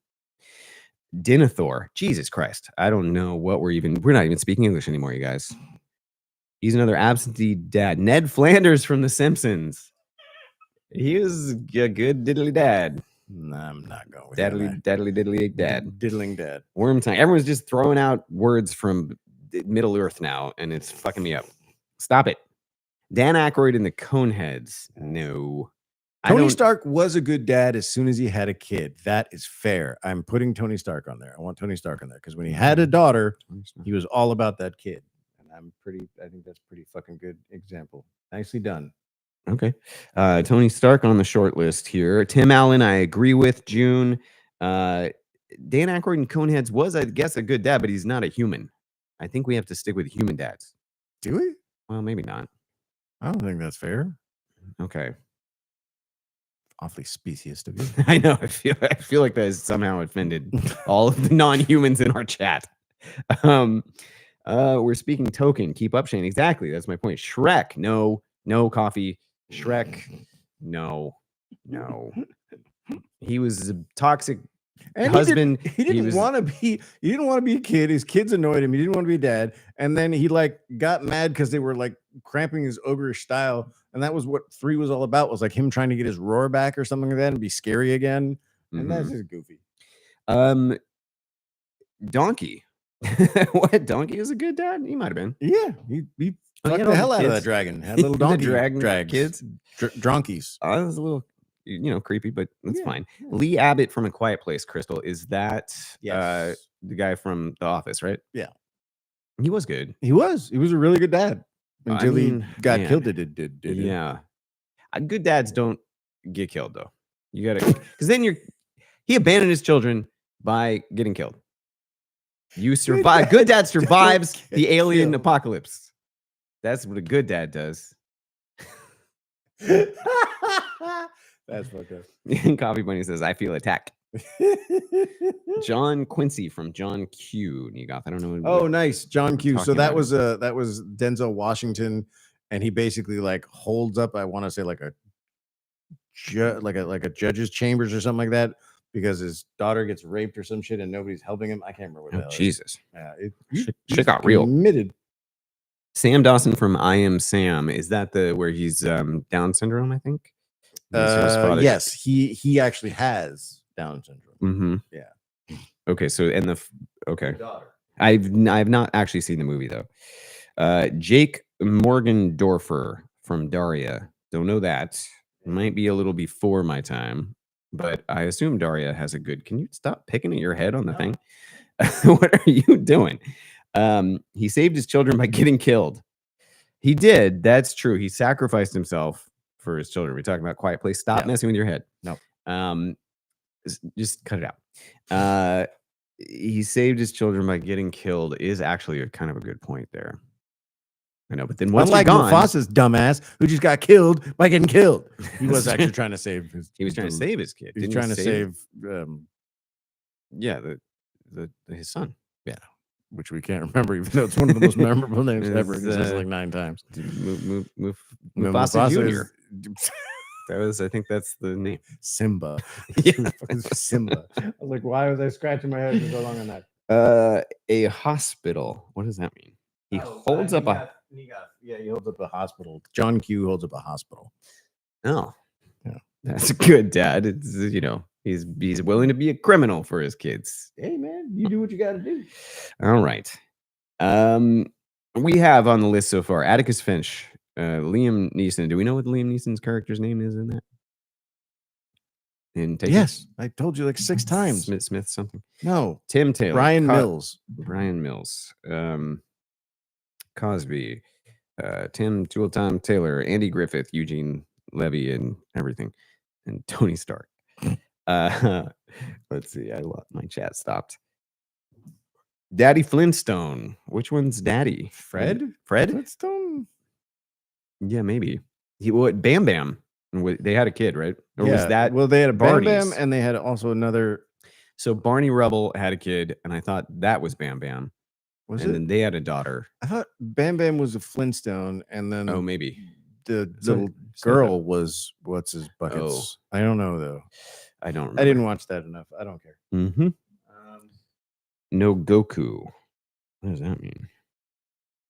A: Denethor. Jesus Christ. I don't know what we're not even speaking English anymore, you guys. He's another absentee dad. Ned Flanders from The Simpsons. He was a good diddly dad.
B: Nah, I'm not going with
A: Daddly diddly dad.
B: Diddling dad.
A: Wormtongue. Everyone's just throwing out words from Middle Earth now, and it's fucking me up. Stop it. Dan Aykroyd and the Coneheads. No.
B: Tony Stark was a good dad as soon as he had a kid. That is fair. I'm putting Tony Stark on there. I want Tony Stark on there because when he had a daughter, he was all about that kid. And I think that's pretty fucking good example. Nicely done.
A: Okay. Tony Stark on the short list here. Tim Allen, I agree with. June. Dan Aykroyd and Coneheads was, I guess, a good dad, but he's not a human. I think we have to stick with human dads.
B: Do we?
A: Well, maybe not.
B: I don't think that's fair.
A: Okay.
B: Awfully speciest of you.
A: I know. I feel like that has somehow offended all of the non-humans in our chat. We're speaking token. Keep up, Shane. Exactly. That's my point. Shrek. No coffee. Shrek. No. He was a toxic husband.
B: He didn't want to be a kid. His kids annoyed him. He didn't want to be a dad. And then he like got mad because they were like cramping his ogreish style. And that was what 3 was all about, was like him trying to get his roar back or something like that and be scary again. And that's just goofy.
A: Donkey. What? Donkey is a good dad? He might have been.
B: Yeah. He fucked the hell out of that dragon. Had little donkey drags.
A: Kids.
B: Dronkies.
A: That was a little creepy, but that's fine. Yeah. Lee Abbott from A Quiet Place, Crystal. Is that the guy from The Office, right?
B: Yeah.
A: He was good.
B: He was a really good dad. Until he got killed.
A: Yeah. Good dads don't get killed, though. You got to, because then he abandoned his children by getting killed. You survive. Good dad survives the alien apocalypse. That's what a good dad does.
B: That's fucked up.
A: And Coffee Bunny says, I feel attacked. John Quincy from John Q. Negoth. I don't know.
B: Oh, nice. John Q. So that was Denzel Washington, and he basically like holds up, I want to say like a judge's chambers or something like that, because his daughter gets raped or some shit and nobody's helping him. I can't remember what the hell.
A: Jesus.
B: Yeah,
A: shit got real.
B: Committed.
A: Sam Dawson from I Am Sam. Is that the where he's Down syndrome, I think?
B: Yes, he actually has Down syndrome.
A: Mm-hmm.
B: Yeah.
A: Okay, so I've not actually seen the movie though. Jake Morgendorfer from Daria. Don't know that. Might be a little before my time, but I assume Daria has a good. Can you stop picking at your head on the thing? What are you doing? He saved his children by getting killed. He did. That's true. He sacrificed himself for his children. We're talking about Quiet Place. Stop messing with your head.
B: No.
A: Just cut it out. He saved his children by getting killed is actually a kind of a good point there. I know, but then once
B: unlike
A: gone,
B: Mufasa's dumbass who just got killed by getting killed, he was actually trying to save his.
A: He was trying to save his kid.
B: He was trying to save.
A: His son.
B: Yeah, which we can't remember, even though it's one of the most memorable names ever. It says like 9 times.
A: Mufasa Jr. I think that's the name.
B: Simba.
A: Yeah.
B: Simba. I was like, why was I scratching my head for so long on that?
A: A hospital. What does that mean? He holds up
B: he holds up a hospital. John Q holds up a hospital.
A: Oh,
B: yeah,
A: that's a good dad. It's he's willing to be a criminal for his kids.
B: Hey man, you do what you got to do.
A: All right. We have on the list so far Atticus Finch, Liam Neeson. Do we know what Liam Neeson's character's name is in that?
B: Yes, I told you like 6 times.
A: Smith something.
B: No,
A: Tim Taylor.
B: Brian Mills.
A: Cosby. Tim Tooltime Taylor. Andy Griffith. Eugene Levy and everything, and Tony Stark. Let's see. My chat stopped. Daddy Flintstone. Which one's Daddy?
B: Fred?
A: Fred?
B: Flintstone?
A: Yeah, maybe. Bam Bam. They had a kid, right? Or was that?
B: Well, they had a Bam
A: Barney's?
B: Bam, and they had also another.
A: So Barney Rubble had a kid, and I thought that was Bam Bam.
B: Was
A: and
B: it?
A: then they had a daughter.
B: I thought Bam Bam was a Flintstone, and then
A: maybe
B: the little girl was what's his buckets. I don't know though.
A: I don't remember.
B: I didn't watch that enough. I don't care.
A: Mm-hmm. No Goku. What does that mean?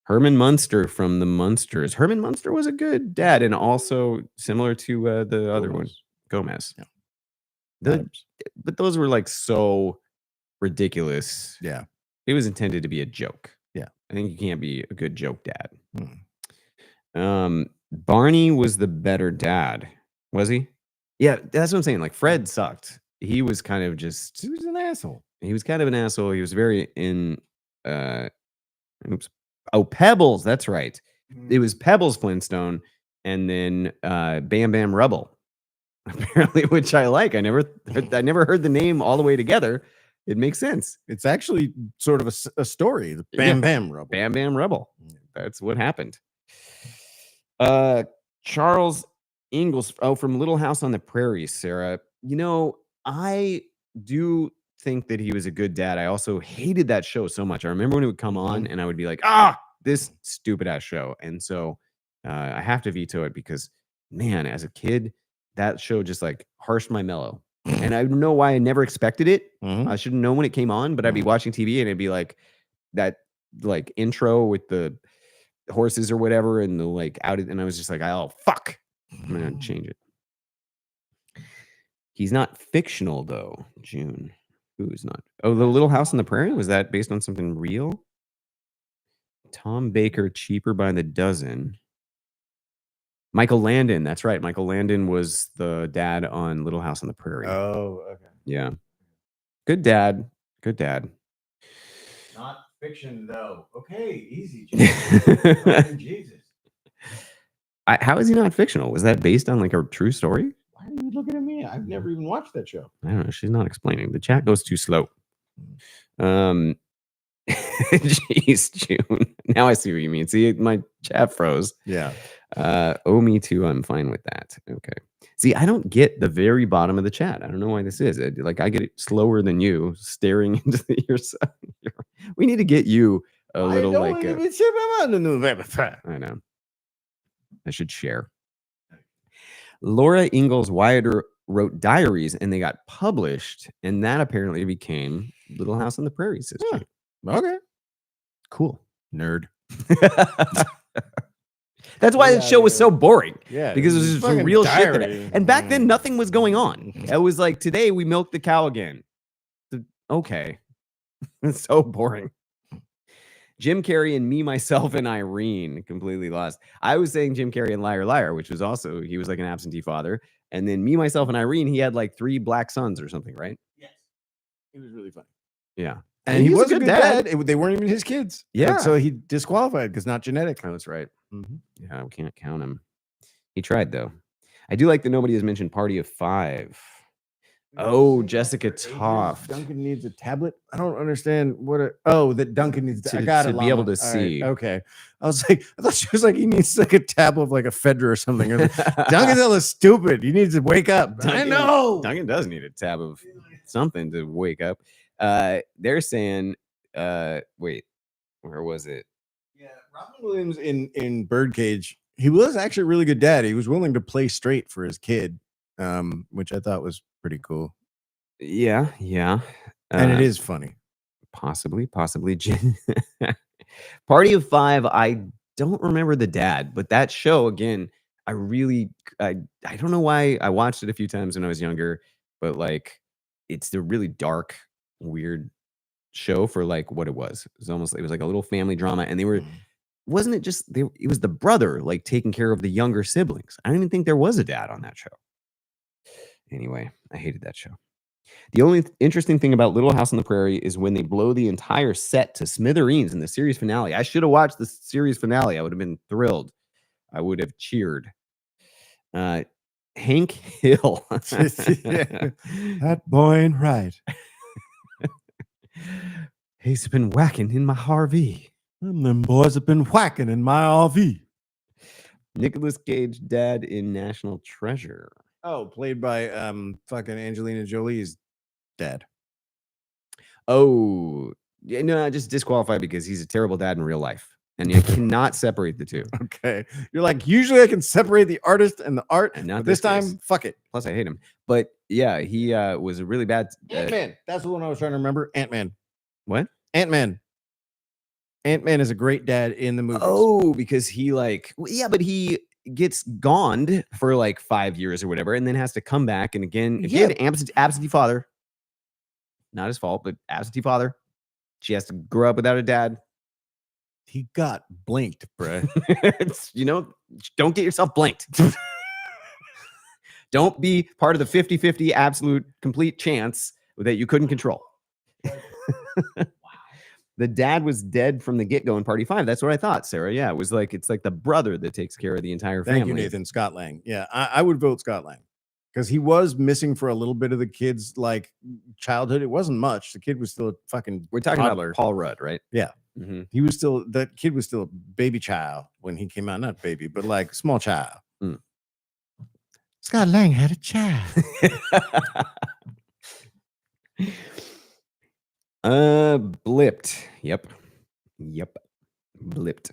A: Herman Munster from the Munsters. Herman Munster was a good dad, and also similar to the other one, Gomez.
B: Yeah.
A: But those were like so ridiculous.
B: Yeah.
A: It was intended to be a joke.
B: Yeah.
A: I think you can't be a good joke dad. Barney was the better dad. Was he? Yeah, that's what I'm saying. Like Fred sucked. He was kind of just...
B: He was an asshole.
A: He was kind of an asshole. He was very Pebbles. That's right. It was Pebbles Flintstone, and then Bam Bam Rubble. Apparently, which I like. I never heard the name all the way together. It makes sense.
B: It's actually sort of a story. The Bam Bam Rubble.
A: Bam Bam Rubble. That's what happened. Charles Ingalls. Oh, from Little House on the Prairie, Sarah. You know, I do think that he was a good dad. I also hated that show so much. I remember when it would come on, and I would be like, this stupid ass show. And so I have to veto it because, man, as a kid, that show just like harshed my mellow. And I don't know why I never expected it. I should have known when it came on, but I'd be watching TV and it'd be like that like intro with the horses or whatever, and the like out, and I was just like, oh fuck, I'm gonna change it. He's not fictional though. June. Who is not? Oh, the Little House on the Prairie? Was that based on something real? Tom Baker, Cheaper by the Dozen. Michael Landon, that's right. Michael Landon was the dad on Little House on the Prairie.
B: Oh, okay.
A: Yeah. Good dad. Good dad.
B: Not fiction, though. Okay, easy. Jesus.
A: How is he not fictional? Was that based on like a true story?
B: Why are you looking at me? I've never even watched that show.
A: I don't know. She's not explaining. The chat goes too slow. Jeez, June. Now I see what you mean. See, my chat froze.
B: Yeah.
A: Me too. I'm fine with that. Okay. See, I don't get the very bottom of the chat. I don't know why this is. I get it slower than you, staring into yourself. We need to get you a little like. I know. I should share. Laura Ingalls Wilder wrote diaries, and they got published, and that apparently became Little House on the Prairie sister.
B: Yeah. Okay.
A: Cool.
B: Nerd.
A: That's why the show was so boring.
B: Yeah.
A: Because it was just some real shit. And back then, nothing was going on. It was like, today we milked the cow again. Okay. It's so boring. Jim Carrey and Me, Myself, and Irene. Completely lost. I was saying Jim Carrey and Liar Liar, which was also, he was like an absentee father. And then Me, Myself, and Irene, he had like 3 black sons or something, right?
B: Yes. He was really funny.
A: Yeah.
B: And he was a good dad. They weren't even his kids.
A: Yeah.
B: So he disqualified because not genetic.
A: Oh, that's right. Yeah, we can't count him. He tried, though. I do like that nobody has mentioned Party of 5. Oh, Jessica Toft.
B: Duncan needs a tablet. I don't understand what. That Duncan needs
A: to be able to see.
B: Right, okay, I thought she was like, he needs like a tab of like a Fedra or something. Duncan's hella stupid. He needs to wake up. I know.
A: Duncan does need a tab of something to wake up. They're saying, wait, where was it?
B: Yeah, Robin Williams in Birdcage. He was actually a really good dad. He was willing to play straight for his kid, which I thought was pretty cool.
A: Yeah.
B: And it is funny.
A: Possibly. Party of 5. I don't remember the dad, but that show again, I don't know why. I watched it a few times when I was younger, but like, it's the really dark, weird show for like what it was. It was like a little family drama, and they were. Wasn't it just it was the brother like taking care of the younger siblings? I don't even think there was a dad on that show. Anyway, I hated that show. The only interesting thing about Little House on the Prairie is when they blow the entire set to smithereens in the series finale. I should have watched the series finale. I would have been thrilled. I would have cheered. Hank Hill.
B: That boy ain't right.
A: He's been whacking in my RV.
B: Them boys have been whacking in my RV.
A: Nicolas Cage, dad in National Treasure.
B: Oh, played by fucking Angelina Jolie's dad.
A: Oh, yeah, no, just disqualified because he's a terrible dad in real life, and you cannot separate the two.
B: Okay, you're like, usually I can separate the artist and the art,
A: And not
B: but this time,
A: case.
B: fuck it.
A: Plus, I hate him. But yeah, he was a really bad.
B: Ant-Man. That's the one I was trying to remember. Ant-Man.
A: What?
B: Ant-Man. Ant-Man is a great dad in the movies.
A: Oh, because he but he gets goned for like 5 years or whatever, and then has to come back and again, absentee father. Not his fault, but absentee father. She has to grow up without a dad.
B: He got blinked, bruh.
A: Don't get yourself blinked. Don't be part of the 50-50 absolute complete chance that you couldn't control. The dad was dead from the get-go in Party 5. That's what I thought, Sarah. Yeah, it's like the brother that takes care of the entire family.
B: Thank you, Nathan. Scott Lang. Yeah, I would vote Scott Lang. Because he was missing for a little bit of the kid's like childhood. It wasn't much. The kid was still a fucking
A: We're talking
B: toddler.
A: about Paul Rudd, right?
B: Yeah.
A: Mm-hmm.
B: That kid was still a baby child when he came out. Not baby, but like small child.
A: Mm.
B: Scott Lang had a child.
A: Blipped. Yep. Blipped.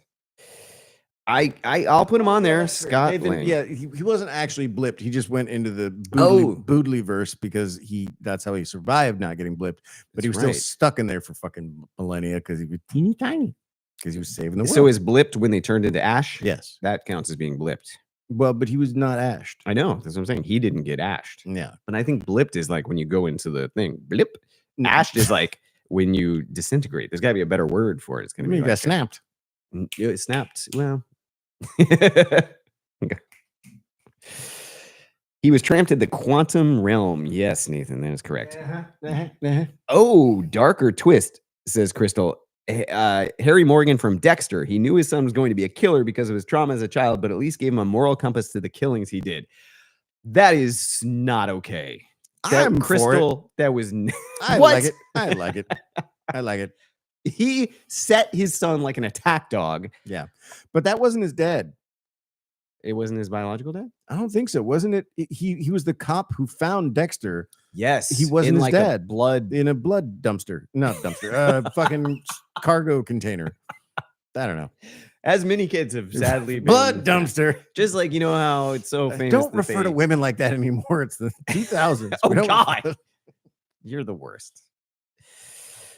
A: I'll put him on there. Scott
B: Nathan,
A: Lang.
B: yeah, he wasn't actually blipped. He just went into the Boodly verse because that's how he survived not getting blipped. But he was still stuck in there for fucking millennia because he was teeny tiny. Because he was saving the world.
A: So is blipped when they turned into ash?
B: Yes.
A: That counts as being blipped.
B: Well, but he was not ashed.
A: I know. That's what I'm saying. He didn't get ashed.
B: Yeah.
A: But I think blipped is like when you go into the thing. Blip. Ashed is like when you disintegrate. There's got to be a better word for it. It's going to be
B: got snapped.
A: It snapped. Well. He was trapped in the quantum realm. Yes, Nathan, that is correct. Oh, darker twist, says Crystal. Harry Morgan from Dexter. He knew his son was going to be a killer because of his trauma as a child, but at least gave him a moral compass to the killings he did. That is not okay.
B: I'm
A: Crystal. That was.
B: I like it. I like it. I like it.
A: He set his son like an attack dog.
B: Yeah, but that wasn't his dad.
A: It wasn't his biological dad?
B: I don't think so. Wasn't it? He was the cop who found Dexter.
A: Yes.
B: He wasn't his dad.
A: In
B: a blood dumpster. Not dumpster. Fucking cargo container. I don't know.
A: As many kids have sadly been.
B: Blood dumpster.
A: Just like, you know how it's so famous.
B: Don't refer to women like that anymore. It's the 2000s.
A: Oh, God. You're the worst.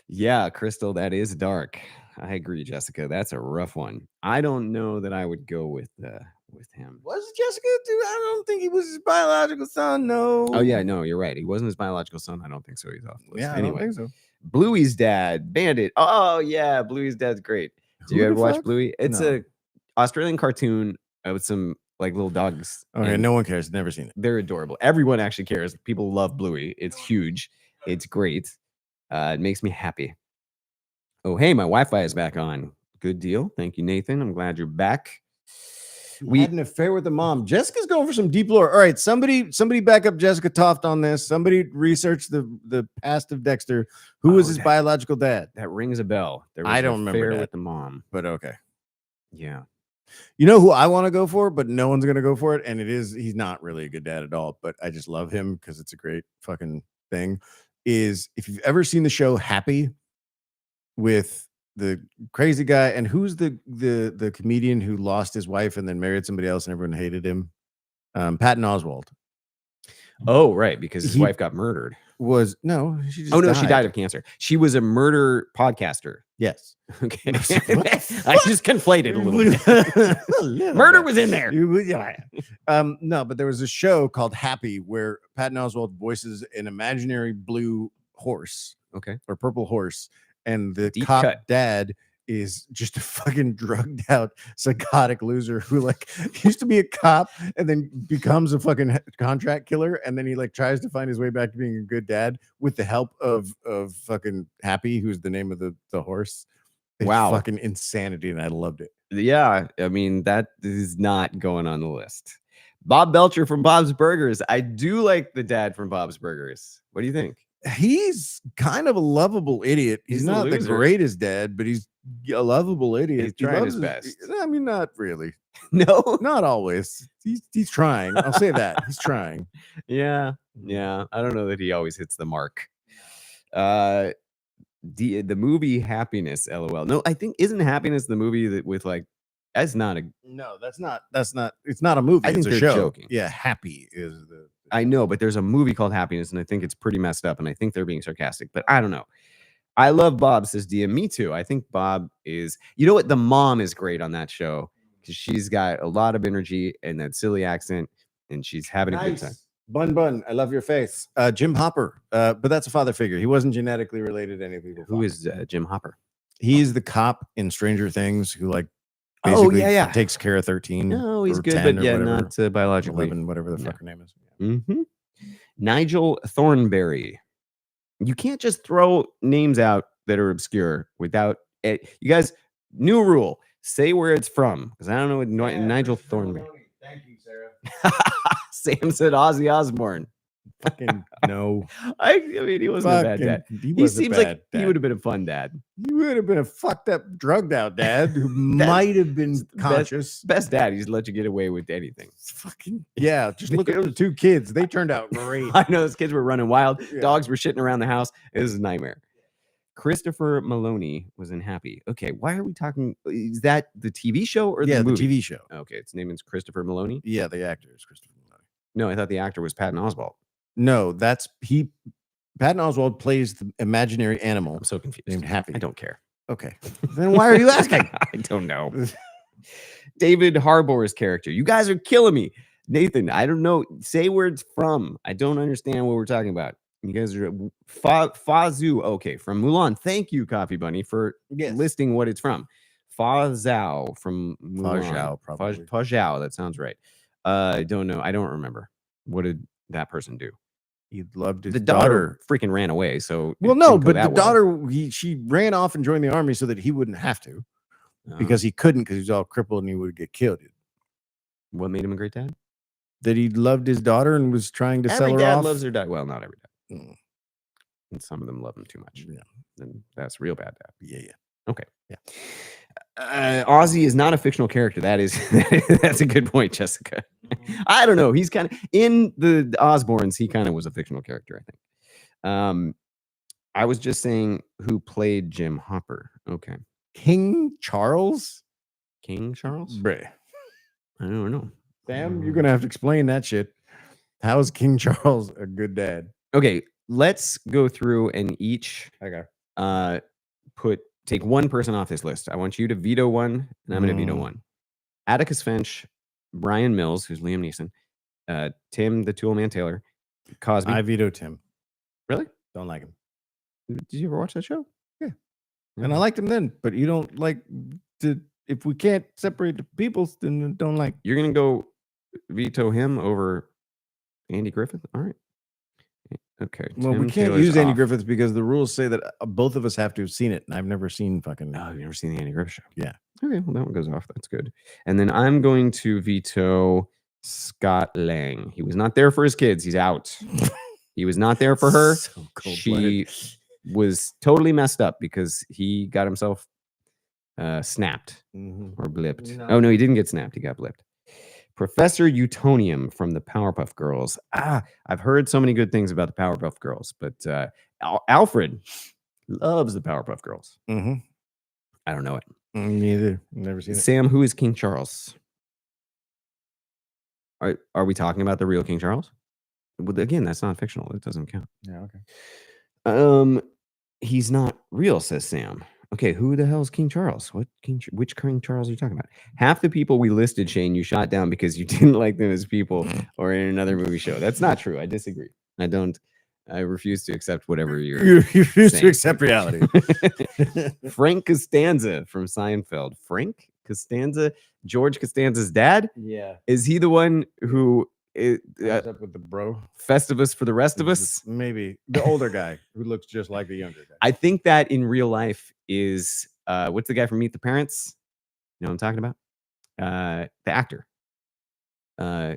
A: Yeah, Crystal, that is dark. I agree, Jessica. That's a rough one. I don't know that I would go with him.
B: Was it Jessica? Dude, I don't think he was his biological son. No.
A: Oh yeah, no, you're right. He wasn't his biological son. I don't think so. He's off the list.
B: Yeah,
A: anyway,
B: I don't think so.
A: Bluey's dad, Bandit. Oh yeah, Bluey's dad's great. Do you ever watch Bluey? It's a Australian cartoon with some like little dogs.
B: Okay, no one cares. Never seen it.
A: They're adorable. Everyone actually cares. People love Bluey. It's huge. It's great. It makes me happy. Oh, hey, my Wi-Fi is back on. Good deal. Thank you, Nathan. I'm glad you're back.
B: We had an affair with the mom. Jessica's going for some deep lore. All right, somebody back up Jessica Toft on this. Somebody research the past of Dexter. Who was his biological dad?
A: That rings a bell. There was
B: I don't remember that
A: with the mom,
B: but okay.
A: Yeah.
B: You know who I want to go for, but no one's gonna go for it, and he's not really a good dad at all. But I just love him because it's a great fucking thing. Is if you've ever seen the show Happy with the crazy guy, and who's the comedian who lost his wife and then married somebody else and everyone hated him? Patton Oswalt.
A: Oh, right, because his wife got murdered.
B: She died
A: of cancer. She was a murder podcaster.
B: Yes.
A: Okay. I just conflated a little bit. Murder was in there.
B: No, but there was a show called Happy where Patton Oswalt voices an imaginary blue horse.
A: Okay.
B: Or purple horse. And the cop dad is just a fucking drugged out psychotic loser who like used to be a cop and then becomes a fucking contract killer, and then he like tries to find his way back to being a good dad with the help of fucking Happy, who's the name of the horse. It's fucking insanity, and I loved it.
A: Yeah, I mean that is not going on the list. Bob Belcher from Bob's Burgers. I do like the dad from Bob's Burgers. What do you think?
B: He's kind of a lovable idiot. He's
A: He's a
B: not the
A: loser.
B: greatest dad, but he's a lovable idiot.
A: He's
B: He
A: trying
B: loves
A: his best.
B: I mean, not really.
A: No.
B: Not always. He's trying. I'll say that. He's trying.
A: Yeah. I don't know that he always hits the mark. The movie Happiness, LOL. No, I think isn't Happiness the movie that with like that's not a
B: No, that's not. It's not a movie.
A: I think
B: it's a
A: they're
B: show.
A: joking.
B: Yeah, Happy is the.
A: I know, but there's a movie called Happiness, and I think it's pretty messed up, and I think they're being sarcastic, but I don't know. I love Bob, says Dia. Me too. I think Bob is, you know what? The mom is great on that show because she's got a lot of energy and that silly accent, and she's having a good time.
B: Bun, I love your face. Jim Hopper, but that's a father figure. He wasn't genetically related to any people.
A: Who is Jim Hopper?
B: He's the cop in Stranger Things who like
A: Oh,
B: basically
A: yeah.
B: takes care of 13.
A: No, he's
B: or
A: good,
B: 10
A: but
B: or
A: yeah,
B: whatever,
A: not biologically.
B: 11, whatever the
A: No.
B: fuck her name is.
A: Mm-hmm. Nigel Thornberry. You can't just throw names out that are obscure without it. You guys, new rule: say where it's from, because I don't know what Nigel Thornberry.
B: Thank you, Sarah.
A: Sam said Ozzy Osbourne.
B: Fucking no.
A: I mean, he wasn't a bad dad. He seems like he would have been a fun dad.
B: He would have been a fucked up, drugged out dad who might have been conscious.
A: Best dad. He's let you get away with anything.
B: Fucking yeah. Just look at the two kids. They turned out great.
A: I know those kids were running wild.
B: Yeah.
A: Dogs were shitting around the house. It was a nightmare. Christopher Maloney was in Happy. Okay, why are we talking? Is that the TV show or the movie?
B: TV show?
A: Okay, its name is Christopher Maloney.
B: Yeah, the actor is Christopher Maloney.
A: No, I thought the actor was Patton Oswalt.
B: No, that's he. Patton Oswalt plays the imaginary animal
A: I'm so confused.
B: named Happy.
A: I don't care.
B: Okay, then why are you asking?
A: I don't know. David Harbour's character. You guys are killing me. Nathan, I don't know. Say where it's from. I don't understand what we're talking about. You guys are Fazu. Okay, from Mulan. Thank you, Coffee Bunny, for listing what it's from. Fa Zhao from Mulan.
B: Fa Zhao, probably.
A: Fa Zhao, that sounds right. I don't know. I don't remember. What did that person do?
B: He loved his
A: The daughter freaking ran away. So
B: well, no, but the daughter, she ran off and joined the army so that he wouldn't have to, because he couldn't, because he was all crippled and he would get killed.
A: What made him a great dad?
B: That he loved his daughter and was trying to sell her
A: Every dad
B: off.
A: loves their dad. Well, not every dad. And some of them love him too much.
B: Yeah,
A: and that's real bad dad.
B: Yeah.
A: Okay. Yeah. Ozzy is not a fictional character. That's a good point, Jessica. I don't know. He's kind of in the Osbournes. He kind of was a fictional character, I think. I was just saying who played Jim Hopper. Okay.
B: King Charles.
A: King Charles?
B: Bruh.
A: I don't know.
B: Sam, you're gonna have to explain that shit. How is King Charles a good dad?
A: Okay, let's go through and each take one person off this list. I want you to veto one, and I'm going to veto one. Atticus Finch, Brian Mills, who's Liam Neeson, Tim the Toolman Taylor, Cosby.
B: I veto Tim.
A: Really?
B: Don't like him.
A: Did you ever watch that show?
B: Yeah. And I liked him then, but you don't like to. If we can't separate the peoples, then don't like.
A: You're going to go veto him over Andy Griffith? All right. Okay.
B: Well, we can't use Andy Griffith because the rules say that both of us have to have seen it, and I've never seen fucking.
A: Oh, you've never seen the Andy Griffith show?
B: Yeah.
A: Okay, well that one goes off. That's good. And then I'm going to veto Scott Lang. He was not there for his kids. He's out. He was not there for her.
B: So
A: she was totally messed up because he got himself snapped or blipped. No. Oh no, he didn't get snapped. He got blipped. Professor Utonium from the Powerpuff Girls. I've heard so many good things about the Powerpuff Girls, but Alfred loves the Powerpuff Girls. I don't know it.
B: Neither. Never seen it.
A: Sam, who is King Charles? Are we talking about the real King Charles? Well, again, that's not fictional. It doesn't count.
B: Yeah, okay.
A: He's not real, says Sam. Okay, who the hell is King Charles? Which King Charles are you talking about? Half the people we listed, Shane, you shot down because you didn't like them as people or in another movie show. That's not true. I disagree. I refuse to accept whatever you're
B: You refuse
A: saying.
B: to accept reality.
A: Frank Costanza from Seinfeld. Frank Costanza, George Costanza's dad?
B: Yeah.
A: Is he the one who
B: What's up with the bro?
A: Festivus for the rest of us?
B: Maybe the older guy who looks just like the younger guy.
A: I think that in real life is what's the guy from Meet the Parents? You know what I'm talking about? The actor.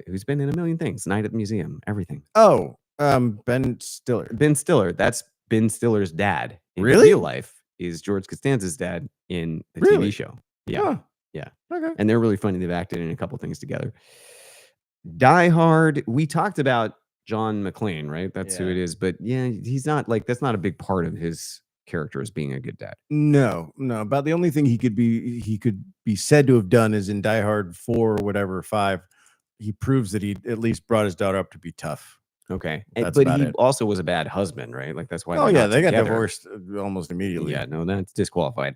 A: who's been in a million things, Night at the Museum, everything.
B: Oh, Ben Stiller.
A: Ben Stiller, that's Ben Stiller's dad in
B: Really?
A: real life is George Costanza's dad in the
B: Really?
A: TV show. Yeah.
B: Huh.
A: Yeah.
B: Okay.
A: And they're really funny. They've acted in a couple things together. Die Hard, we talked about John McClane, right? That's who
B: Yeah.
A: it is. But yeah, he's not like, that's not a big part of his character as being a good dad.
B: No. About the only thing he could be said to have done is in Die Hard 4 or whatever, 5. He proves that he at least brought his daughter up to be tough.
A: Okay.
B: That's
A: But
B: about
A: he
B: it.
A: also was a bad husband, right? Like that's why.
B: Oh
A: they're
B: yeah,
A: not
B: they got
A: together.
B: divorced almost immediately.
A: Yeah, no, that's disqualified.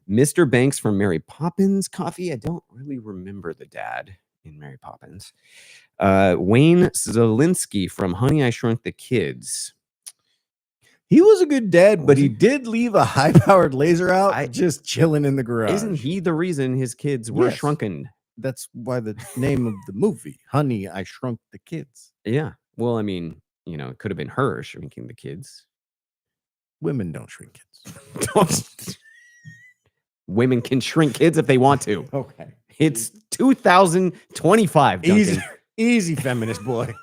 A: Mr. Banks from Mary Poppins Coffee. I don't really remember the dad in Mary Poppins. Wayne Zielinski from Honey, I Shrunk the Kids.
B: He was a good dad, but
A: Was
B: he
A: he?
B: did leave a high-powered laser out just chilling in the garage.
A: Isn't he the reason his kids were
B: Yes.
A: shrunken?
B: That's why the name of the movie, Honey, I Shrunk the Kids.
A: Yeah. Well, I mean, you know, it could have been her shrinking the kids.
B: Women don't shrink kids.
A: Don't. Women can shrink kids if they want to.
B: Okay.
A: It's 2025. Duncan.
B: Easy, feminist boy.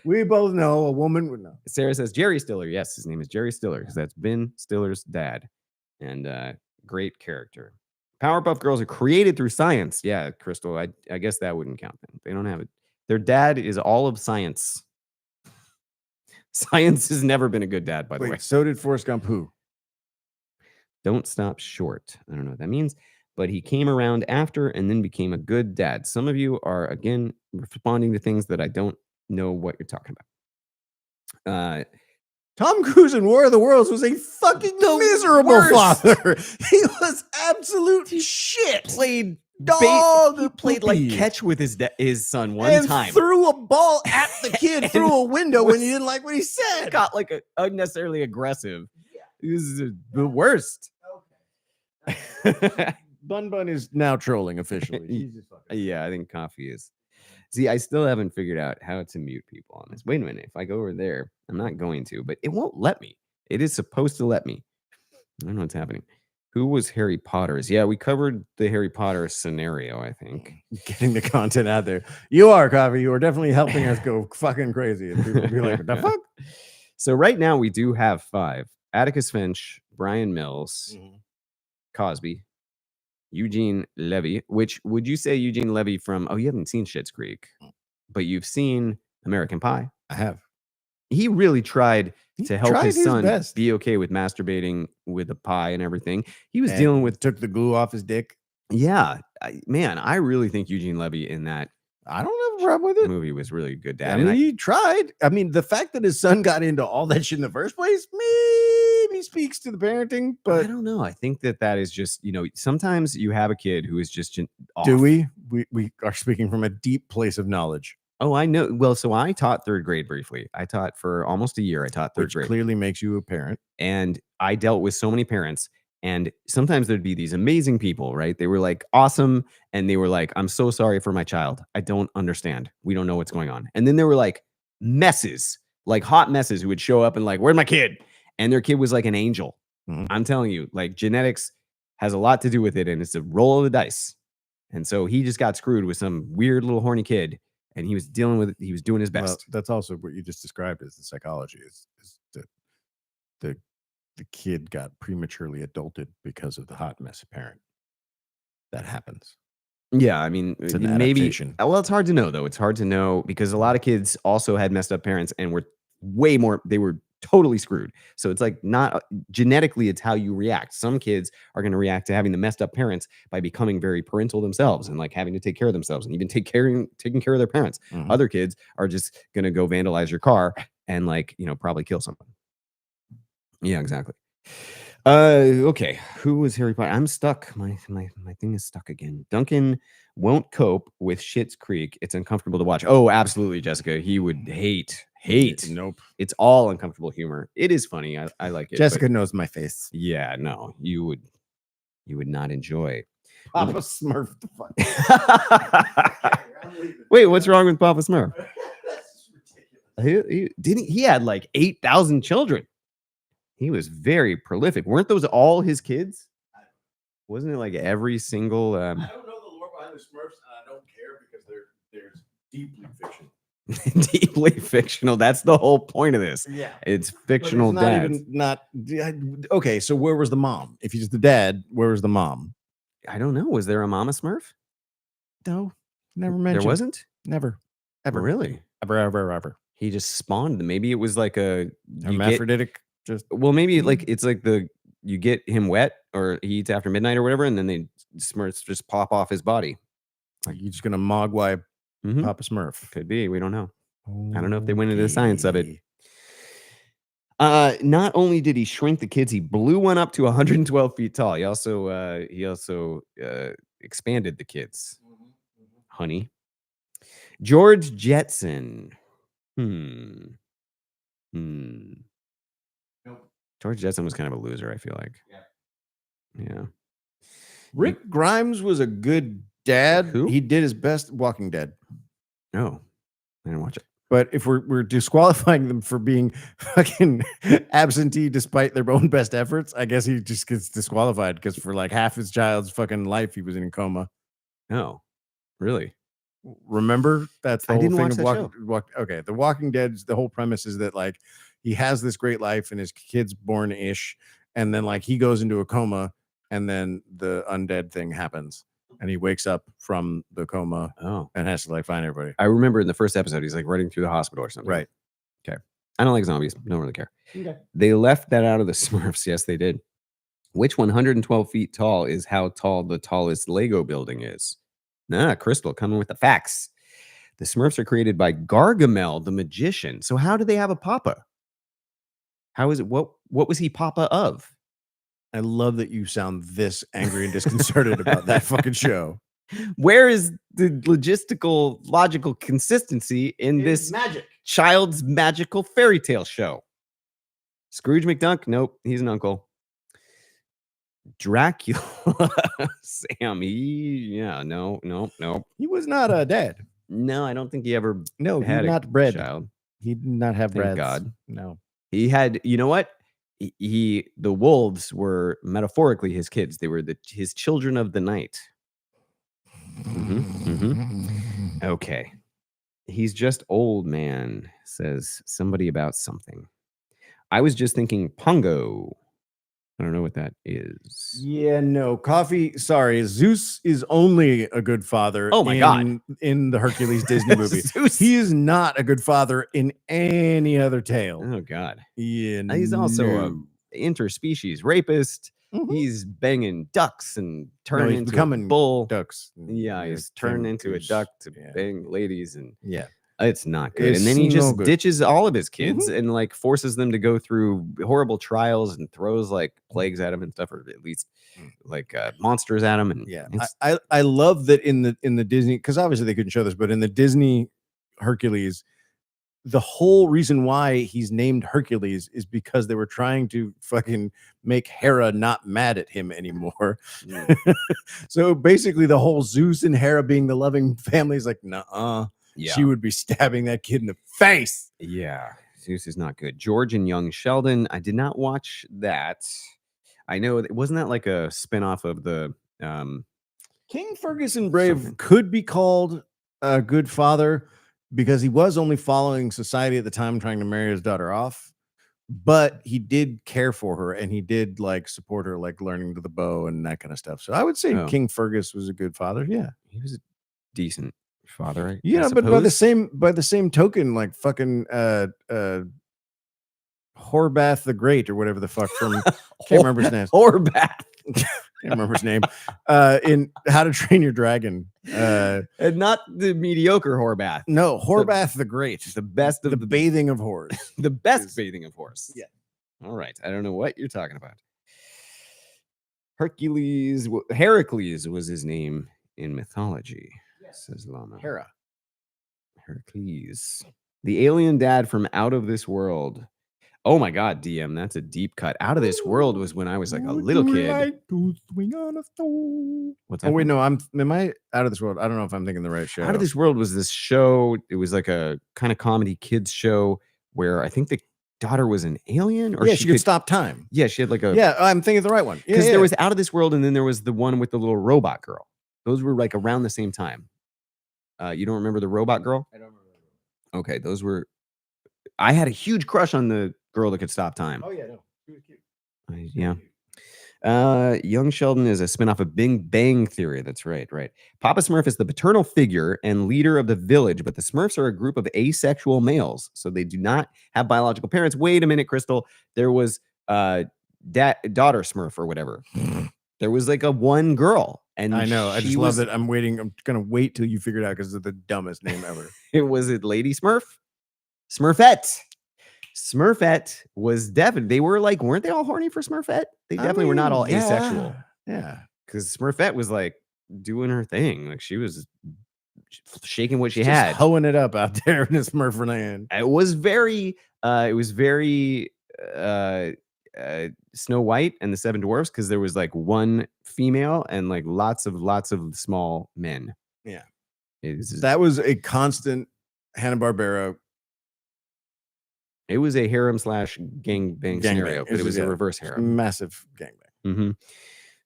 B: We both know a woman would know.
A: Sarah says Jerry Stiller. Yes, his name is Jerry Stiller because that's Ben Stiller's dad, and great character. Powerpuff Girls are created through science. Yeah, Crystal. I guess that wouldn't count then. They don't have it. Their dad is all of science. Science has never been a good dad, by the way.
B: So did Forrest Gump. Who?
A: Don't stop short. I don't know what that means, but he came around after and then became a good dad. Some of you are again responding to things that I don't know what you're talking about.
B: Tom Cruise in War of the Worlds was a fucking miserable
A: worst.
B: father. He was absolute shit.
A: Played
B: dog.
A: He played like
B: poopy.
A: catch with his son one
B: and
A: time.
B: threw a ball at the kid
A: And
B: through a window when
A: was-
B: he didn't like what he said.
A: Got like unnecessarily aggressive. This is the worst.
B: Bun is now trolling officially. Jesus fucking-
A: Yeah, I think coffee is. See, I still haven't figured out how to mute people on this. Wait a minute. If I go over there, I'm not going to, but it won't let me. It is supposed to let me. I don't know what's happening. Who was Harry Potter's? Yeah, we covered the Harry Potter scenario, I think.
B: Getting the content out there. You are, Coffee. You are definitely helping us go fucking crazy. And people be like, what the fuck?
A: So right now we do have 5. Atticus Finch, Brian Mills, Cosby, Eugene Levy, which would you say Eugene Levy from, you haven't seen Schitt's Creek, but you've seen American Pie.
B: I have.
A: He really tried to help
B: tried
A: his
B: his
A: son
B: best.
A: be okay with masturbating with the pie and everything. He was
B: And
A: dealing with,
B: took the glue off his dick.
A: yeah, man, I really think Eugene Levy in that
B: I don't have a problem with it.
A: movie was really a good dad.
B: I
A: And
B: mean, he tried. I mean, the fact that his son got into all that shit in the first place maybe speaks to the parenting,
A: I
B: but
A: don't know. I think that is just, sometimes you have a kid who is just off.
B: do we? We are speaking from a deep place of knowledge,
A: Oh, I know. Well, so I taught 3rd grade briefly. I taught for almost a year. I taught 3rd
B: which
A: grade.
B: clearly makes you a parent.
A: And I dealt with so many parents. And sometimes there'd be these amazing people, right? They were like awesome. And they were like, I'm so sorry for my child. I don't understand. We don't know what's going on. And then there were like messes, like hot messes who would show up and like, where's my kid? And their kid was like an angel.
B: Mhm.
A: I'm telling you, like genetics has a lot to do with it. And it's a roll of the dice. And so he just got screwed with some weird little horny kid. And he was dealing with it. He was doing his
B: Well,
A: best.
B: that's also what you just described as the psychology is that the kid got prematurely adulted because of the hot mess parent. That happens.
A: Yeah, I mean,
B: It's an
A: maybe.
B: adaptation.
A: Well, it's hard to know though. It's hard to know because a lot of kids also had messed up parents and were way more. They were totally screwed. So it's like not genetically. It's how you react. Some kids are going to react to having the messed up parents by becoming very parental themselves and like having to take care of themselves and even taking care of their parents.
B: Mhm.
A: Other kids are just going to go vandalize your car and like probably kill someone. Yeah, exactly. Okay. Who was Harry Potter? I'm stuck. My thing is stuck again. Duncan won't cope with Schitt's Creek. It's uncomfortable to watch. Oh, absolutely, Jessica. He would hate.
B: Nope.
A: It's all uncomfortable humor. It is funny. I like it. but
B: Jessica knows my face.
A: yeah, no, you would not enjoy.
B: Papa Smurf. The fuck.
A: Wait, what's wrong with Papa Smurf? He had like 8,000 children. He was very prolific. Weren't those all his kids? Wasn't it like every single?
B: I don't know the lore behind the Smurfs, and I don't care because there's deeply fictional.
A: Deeply fictional. That's the whole point of this.
B: Yeah.
A: It's fictional
B: But it's
A: dads.
B: not okay. So where was the mom? If he's the dad, where was the mom?
A: I don't know. Was there a Mama Smurf?
B: No, never mentioned.
A: There wasn't?
B: Never, ever,
A: Really?
B: ever.
A: He just spawned them. Maybe it was like a
B: Hermaphroditic.
A: well, maybe like it's like you get him wet or he eats after midnight or whatever, and then they Smurfs just pop off his body.
B: Like you're just gonna mogwai
A: Mhm.
B: Papa Smurf.
A: Could be. We don't know. I don't know if they went into the science of it. Not only did he shrink the kids, he blew one up to 112 feet tall. He also expanded the kids. Honey. George Jetson. Nope. George Jetson was kind of a loser, I feel like. Yeah.
B: Rick Grimes was a good dad.
A: Who?
B: He did his best. Walking Dead.
A: No, I didn't watch it.
B: But if we're disqualifying them for being fucking absentee despite their own best efforts, I guess he just gets disqualified because for like half his child's fucking life he was in a coma.
A: No, really?
B: Remember? That's the
A: I
B: whole
A: didn't
B: thing
A: watch
B: of
A: that show.
B: Okay, The Walking Dead's the whole premise is that like he has this great life and his kid's born-ish, and then like he goes into a coma, and then the undead thing happens. And he wakes up from the coma and has to like find everybody.
A: I remember in the first episode, he's like running through the hospital or something.
B: Right.
A: Okay. I don't like zombies. Don't really care.
B: Okay.
A: They left that out of the Smurfs. Yes, they did. Which 112 feet tall is how tall the tallest Lego building is? Crystal coming with the facts. The Smurfs are created by Gargamel, the magician. So how do they have a papa? How is it? What was he papa of?
B: I love that you sound this angry and disconcerted about that fucking show.
A: Where is the logical consistency in this
B: magic
A: child's magical fairy tale show? Scrooge McDuck? Nope, he's an uncle. Dracula. Sam, no.
B: He was not a dad.
A: No, I don't think he ever
B: No,
A: had
B: he not bred.
A: child.
B: He did not have
A: Thank
B: breads.
A: God.
B: No.
A: He had, you know what? The wolves were metaphorically his kids. They were his children of the night. Okay. He's just old, man, says somebody about something. I was just thinking Pongo. I don't know what that is.
B: Yeah, no. Coffee, sorry. Zeus is only a good father
A: God.
B: In the Hercules Disney movie.
A: Zeus.
B: He is not a good father in any other tale.
A: Oh, God.
B: Yeah,
A: He's also an interspecies rapist.
B: Mhm.
A: He's banging ducks and turning into
B: becoming
A: a bull.
B: ducks.
A: Yeah, he's turned into a duck to bang ladies, and it's not good.
B: It's
A: and then he just
B: no good.
A: ditches all of his kids and like forces them to go through horrible trials and throws like plagues at him and stuff, or at least like monsters at him. And
B: I love that in the Disney, because obviously they couldn't show this, but in the Disney Hercules, the whole reason why he's named Hercules is because they were trying to fucking make Hera not mad at him anymore. So basically the whole Zeus and Hera being the loving family is like, nuh-uh.
A: Yeah.
B: She would be stabbing that kid in the face.
A: Yeah. Zeus is not good. George and Young Sheldon. I did not watch that. I know wasn't that like a spinoff of the
B: King Ferguson Brave could be called a good father because he was only following society at the time, trying to marry his daughter off. But he did care for her and he did like support her, like learning to the bow and that kind of stuff. So I would say King Fergus was a good father. Yeah.
A: He was a decent father.
B: But by the same token, like fucking Horbath the Great or whatever the fuck from can't remember his name.
A: Horbath.
B: Can't remember his name. In How to Train Your Dragon.
A: And not the mediocre Horbath.
B: No, Horbath the Great.
A: The best of
B: the bathing of whores.
A: The best bathing of horse.
B: Yeah.
A: All right. I don't know what you're talking about. Heracles was his name in mythology, says Lama. Heracles. The alien dad from Out of This World. Oh my God, DM, that's a deep cut. Out of This World was when I was like a little kid. What's that?
B: Oh wait, no, am I Out of This World? I don't know if I'm thinking the right show.
A: Out of This World was this show. It was like a kind of comedy kids show where I think the daughter was an alien, or
B: she could stop time.
A: Yeah, she had like a
B: I'm thinking of the right one.
A: Because there was Out of This World, and then there was the one with the little robot girl. Those were like around the same time. You don't remember the robot girl?
B: I don't remember.
A: Okay, those were. I had a huge crush on the girl that could stop time.
B: Oh yeah, no, she was cute.
A: Yeah. Young Sheldon is a spinoff of Big Bang Theory. That's right. Papa Smurf is the paternal figure and leader of the village, but the Smurfs are a group of asexual males, so they do not have biological parents. Wait a minute, Crystal. There was daughter Smurf or whatever. There was like a one girl, and
B: I know. I just love that. I'm waiting. I'm gonna wait till you figure it out because it's the dumbest name ever.
A: It was it Lady Smurf, Smurfette. Smurfette was definitely. They were like, weren't they all horny for Smurfette? They definitely were not all asexual.
B: Yeah,
A: because Smurfette was like doing her thing. Like she was shaking what she
B: just
A: had,
B: hoeing it up out there in the Smurf land.
A: It was very Snow White and the Seven Dwarfs, because there was like one female and like lots of small men.
B: Yeah,
A: that
B: was a constant Hanna-Barbera.
A: It was a harem / gangbang scenario, but it was a reverse harem.
B: Massive gangbang.
A: Mm-hmm.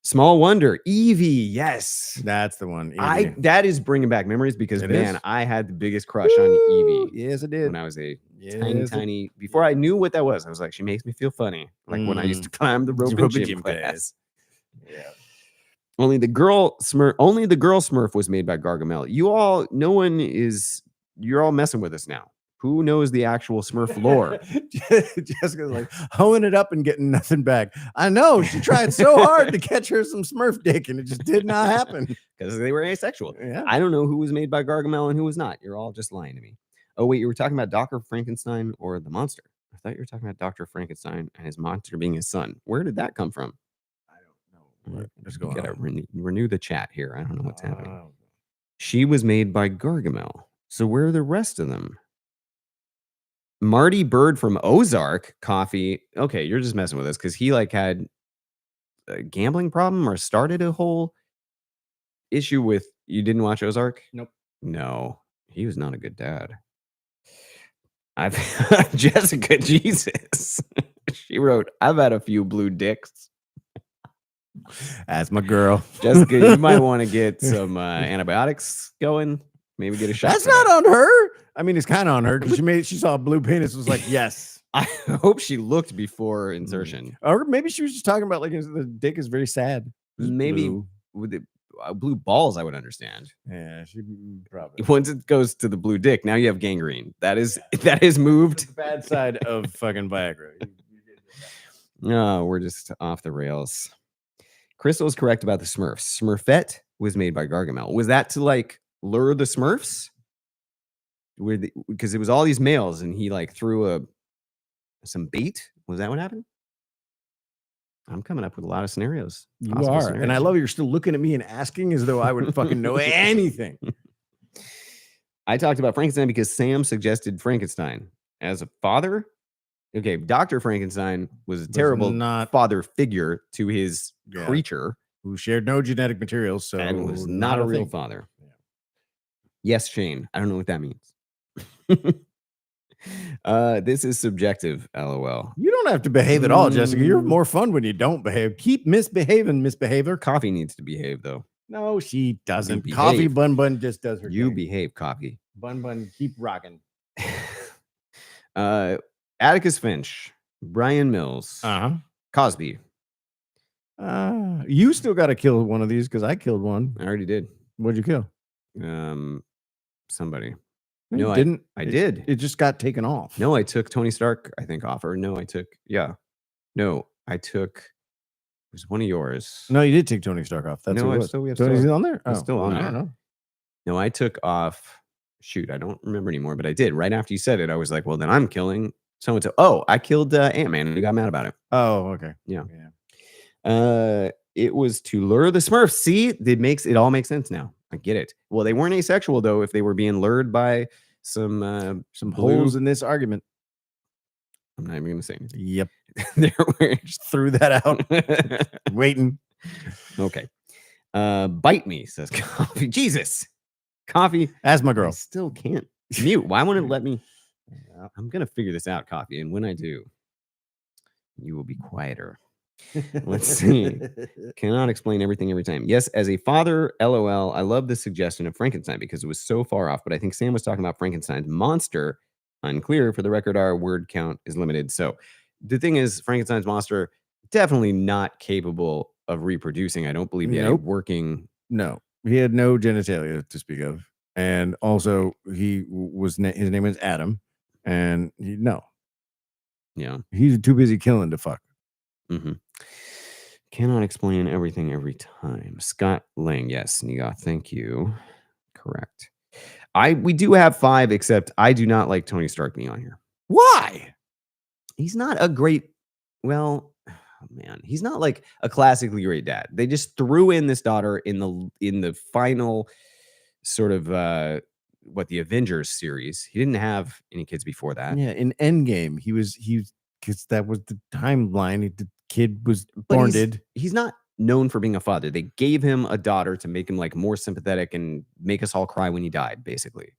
A: Small Wonder, Evie, yes,
B: that's the one. Evie.
A: That is bringing back memories because I had the biggest crush on Evie.
B: Yes, I did.
A: When I was a tiny. Before I knew what that was, I was like, she makes me feel funny, like when I used to climb the rope in gym class.
B: Yeah.
A: Only the girl Smurf was made by Gargamel. You're all messing with us now. Who knows the actual Smurf lore?
B: Jessica's like hoeing it up and getting nothing back. I know. She tried so hard to catch her some Smurf dick, and it just did not happen.
A: Because they were asexual.
B: Yeah.
A: I don't know who was made by Gargamel and who was not. You're all just lying to me. Oh, wait, you were talking about Dr. Frankenstein or the monster? I thought you were talking about Dr. Frankenstein and his monster being his son. Where did that come from?
B: I don't know. Let's go.
A: Gotta renew the chat here. I don't know what's happening. She was made by Gargamel. So where are the rest of them? Marty Bird from Ozark, Coffee. Okay, you're just messing with us because he like had a gambling problem or started a whole issue with. You didn't watch Ozark?
B: Nope.
A: No, he was not a good dad. Jessica, Jesus. She wrote, I've had a few blue dicks.
B: That's my girl.
A: Jessica, you might want to get some antibiotics going. Maybe get a shot.
B: That's not on her. I mean, it's kind of on her because she saw a blue penis. Was like, yes.
A: I hope she looked before insertion.
B: Or maybe she was just talking about like the dick is very sad.
A: Maybe
B: blue.
A: With the blue balls, I would understand.
B: Yeah, she probably.
A: Once it goes to the blue dick, now you have gangrene. That is moved.
B: The bad side of fucking Viagra.
A: No, we're just off the rails. Crystal is correct about the Smurfs. Smurfette was made by Gargamel. Was that to like lure the Smurfs? Because it was all these males and he like threw some bait. Was that what happened? I'm coming up with a lot of scenarios.
B: You are. And I love you're still looking at me and asking as though I would fucking know anything.
A: I talked about Frankenstein because Sam suggested Frankenstein as a father. Okay, Dr. Frankenstein was a terrible father figure to his creature
B: who shared no genetic materials, so
A: and was not a real father. Yeah. Yes, Shane. I don't know what that means. This is subjective, LOL.
B: You don't have to behave at all, Jessica. You're more fun when you don't behave. Keep misbehaving, misbehavior.
A: Coffee needs to behave, though.
B: No, she doesn't. Coffee Bun just does her
A: thing.
B: Behave,
A: Coffee.
B: Bun, keep rocking.
A: Atticus Finch, Brian Mills, Cosby.
B: You still got to kill one of these because I killed one.
A: I already did.
B: What'd you kill?
A: Somebody.
B: No, I didn't.
A: I did.
B: It just got taken off.
A: No, I took Tony Stark, I think, off. Or no, I took. It was one of yours.
B: No, you did take Tony Stark off. That's what it was. Tony's on there?
A: It's still on there.
B: I don't know.
A: No, I took off. Shoot, I don't remember anymore, but I did. Right after you said it, I was like, well, then I'm killing so-and-so. Oh, I killed Ant-Man and you got mad about it.
B: Oh, okay.
A: Yeah. It was to lure the Smurfs. See, it all makes sense now. I get it. Well, they weren't asexual though. If they were being lured by some
B: holes in this argument,
A: I'm not even going to say anything.
B: Yep,
A: we just
B: threw that out. Waiting.
A: Okay. Bite me, says Coffee. Jesus, Coffee.
B: As my girl.
A: I still can't mute. Why won't it let me? I'm going to figure this out, Coffee. And when I do, you will be quieter. Let's see. Cannot explain everything every time. Yes, as a father, LOL. I love the suggestion of Frankenstein because it was so far off. But I think Sam was talking about Frankenstein's monster. Unclear. For the record, our word count is limited. So the thing is, Frankenstein's monster definitely not capable of reproducing. I don't believe he had a
B: Nope.
A: working.
B: No, he had no genitalia to speak of, and also he was his name is Adam, and
A: Yeah.
B: he's too busy killing to fuck.
A: Mm-hmm. Cannot explain everything every time. Scott Lang, yes, Niga, thank you. Correct. We do have 5, except I do not like Tony Stark being on here.
B: Why?
A: He's not a great, well, oh man, he's not like a classically great dad. They just threw in this daughter in the final sort of the Avengers series. He didn't have any kids before that.
B: Yeah, in Endgame, he because that was the timeline. The kid was born dead.
A: He's not known for being a father. They gave him a daughter to make him like more sympathetic and make us all cry when he died, basically.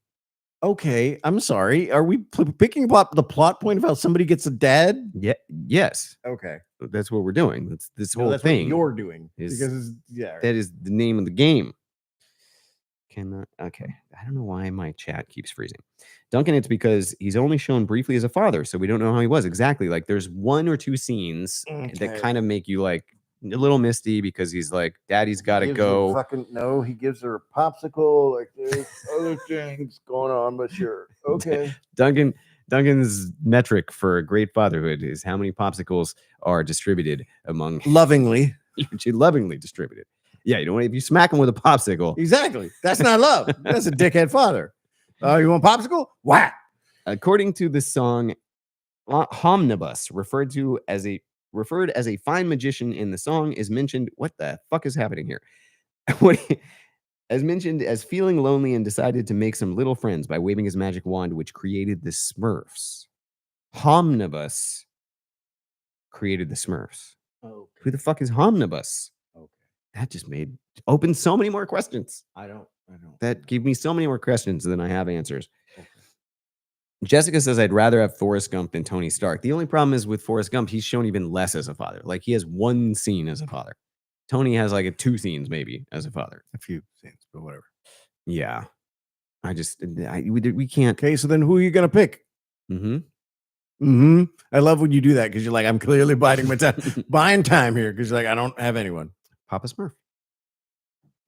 B: Okay, I'm sorry. Are we picking up the plot point of how somebody gets a dad?
A: Yeah. Yes.
B: Okay,
A: That's what we're doing. That's this whole
B: that's
A: thing.
B: what you're doing
A: is-
B: because right.
A: That is the name of the game. Okay. I don't know why my chat keeps freezing. Duncan, it's because he's only shown briefly as a father, so we don't know how he was exactly. Like there's 1 or 2 scenes that kind of make you like a little misty because he's like, Daddy's got to go.
B: He gives her a popsicle. Like there's other things going on, but sure, okay.
A: Duncan's metric for great fatherhood is how many popsicles are distributed among
B: Lovingly
A: distributed. Yeah, you know, if you smack him with a popsicle,
B: exactly. That's not love. That's a dickhead father. You want popsicle? Whack.
A: According to the song, Homnibus, referred as a fine magician in the song, is mentioned. What the fuck is happening here? As mentioned as feeling lonely and decided to make some little friends by waving his magic wand, which created the Smurfs. Homnibus created the Smurfs.
B: Okay.
A: Who the fuck is Homnibus?
B: Okay.
A: That just opened so many more questions.
B: I don't.
A: That gave me so many more questions than I have answers.
B: Okay.
A: Jessica says, I'd rather have Forrest Gump than Tony Stark. The only problem is with Forrest Gump, he's shown even less as a father. Like he has 1 scene as a father. Tony has like 2 scenes maybe as a father.
B: A few scenes, but whatever.
A: Yeah. We can't.
B: Okay, so then who are you going to pick? I love when you do that because you're like, I'm clearly biding my time, buying time here because you're like, I don't have anyone.
A: Papa Smurf.